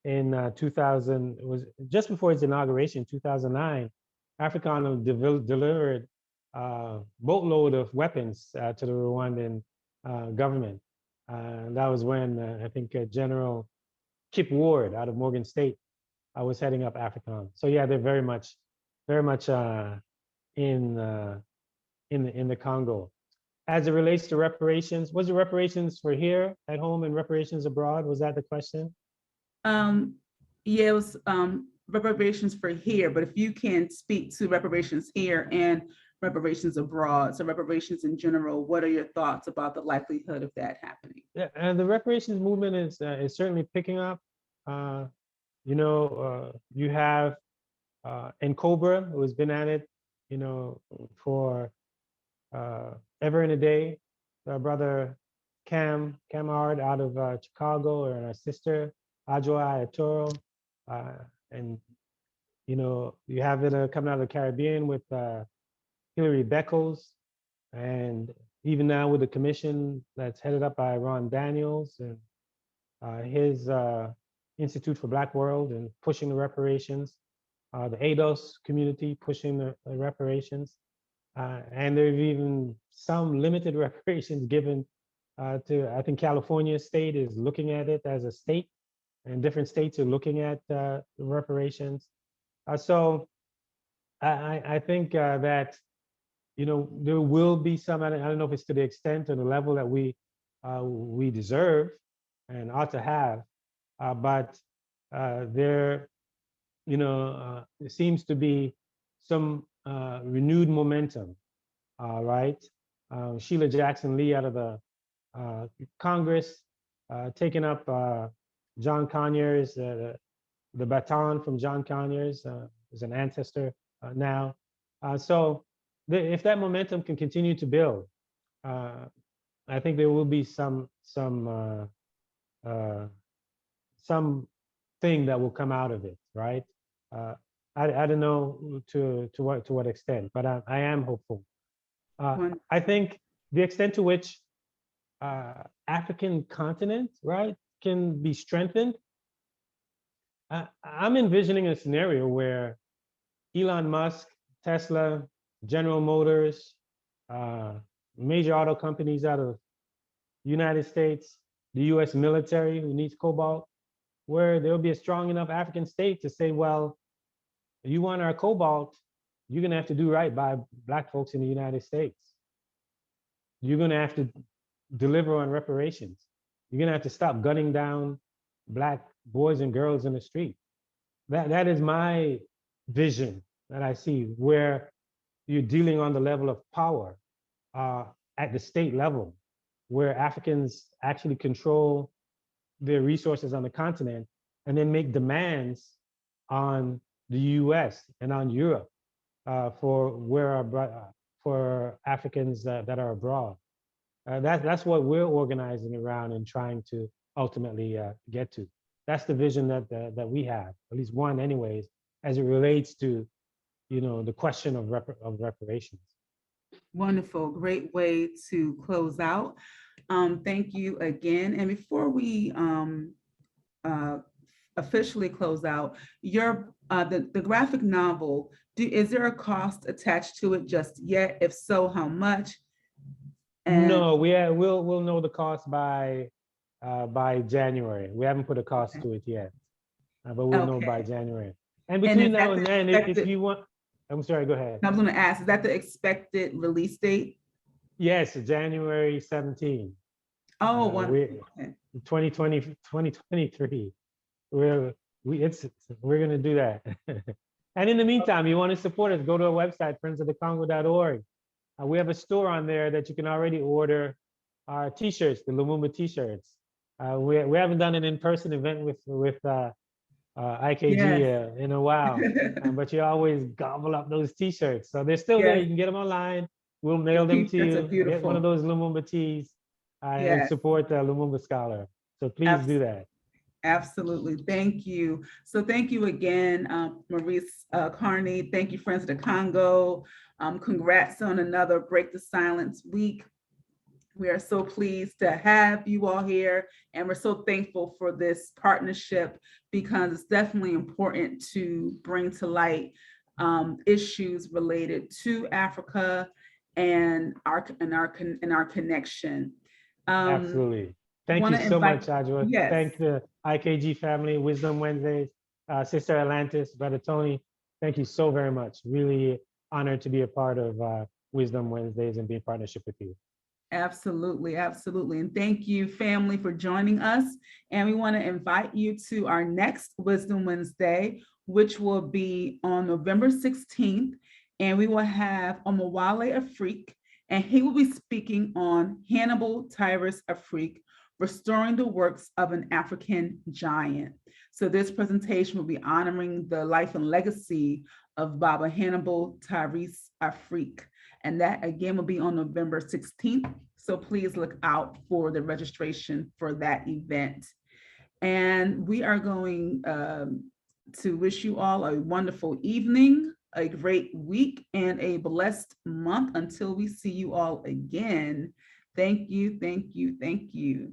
B: in 2000, it was just before his inauguration, 2009, AFRICOM delivered a boatload of weapons to the Rwandan government. That was when I think General Kip Ward out of Morgan State was heading up AFRICOM. So yeah, they're very much in the Congo. As it relates to reparations, was it reparations for here at home and reparations abroad? Was that the question?
A: Yeah, it was reparations for here, but if you can speak to reparations here and reparations abroad, so reparations in general, what are your thoughts about the likelihood of that happening?
B: Yeah, and the reparations movement is certainly picking up. You know, you have Cobra, who has been at it, you know, for ever and a day. Our brother Camard out of Chicago, and our sister Adjoa Ayatoro, and you know, you have it coming out of the Caribbean with Hilary Beckles, and even now with the commission that's headed up by Ron Daniels and his Institute for Black World and pushing the reparations, the ADOS community pushing the reparations, and there's even some limited reparations given to, I think California state is looking at it as a state, and different states are looking at the reparations. So I think that, you know, there will be some, I don't know if it's to the extent or the level that we deserve and ought to have, but there, you know, there seems to be some renewed momentum, right? Sheila Jackson Lee out of the Congress, taking up John Conyers, the baton from John Conyers, is an ancestor now. So if that momentum can continue to build, I think there will be some thing that will come out of it, right? I don't know to what extent, but I am hopeful. I think the extent to which African continent, right, can be strengthened. I'm envisioning a scenario where Elon Musk, Tesla, General Motors, major auto companies out of the United States, the US military who needs cobalt, where there'll be a strong enough African state to say, well, you want our cobalt, you're gonna have to do right by Black folks in the United States. You're gonna have to deliver on reparations. You're gonna have to stop gunning down Black boys and girls in the street. That is my vision that I see, where you're dealing on the level of power at the state level, where Africans actually control their resources on the continent and then make demands on the US and on Europe for Africans that are abroad. That's what we're organizing around and trying to ultimately get to. That's the vision that we have, at least one anyways, as it relates to, the question of reparations.
A: Wonderful, great way to close out. Thank you again. And before we officially close out, the graphic novel, is there a cost attached to it just yet? If so, how much? And
B: no, we'll know the cost by January. We haven't put a cost to it yet, but we'll know by January. And between now and then, if you want, I'm sorry, go ahead.
A: I was going to ask, is that the expected release date?
B: Yes, January 17.
A: Oh, wonderful.
B: 2023. We're going to do that. And in the meantime, you want to support us, go to our website, friendsofthecongo.org. We have a store on there that you can already order our t-shirts, the Lumumba t-shirts. We haven't done an in-person event with IKG in a while, but you always gobble up those t-shirts. So they're still there. You can get them online. We'll mail them to you. Get one of those Lumumba tees and support the Lumumba scholar. So please do that.
A: Absolutely. Thank you. So thank you again, Maurice Carney. Thank you, Friends of the Congo. Congrats on another Break the Silence week. We are so pleased to have you all here, and we're so thankful for this partnership because it's definitely important to bring to light issues related to Africa and our connection.
B: Absolutely. Thank you so much, Ajwa.
A: Yes.
B: Thank the IKG family, Wisdom Wednesdays, Sister Atlantis, Brother Tony. Thank you so very much. Really honored to be a part of Wisdom Wednesdays and be in partnership with you.
A: Absolutely, absolutely. And thank you, family, for joining us. And we want to invite you to our next Wisdom Wednesday, which will be on November 16th. And we will have Omowale Afrique, and he will be speaking on Hannibal Tyrus Afrique, Restoring the Works of an African Giant. So this presentation will be honoring the life and legacy of Baba Hannibal Tyrus Afrique. And that again will be on November 16th. So please look out for the registration for that event. And we are going to wish you all a wonderful evening, a great week, and a blessed month until we see you all again. Thank you, thank you, thank you.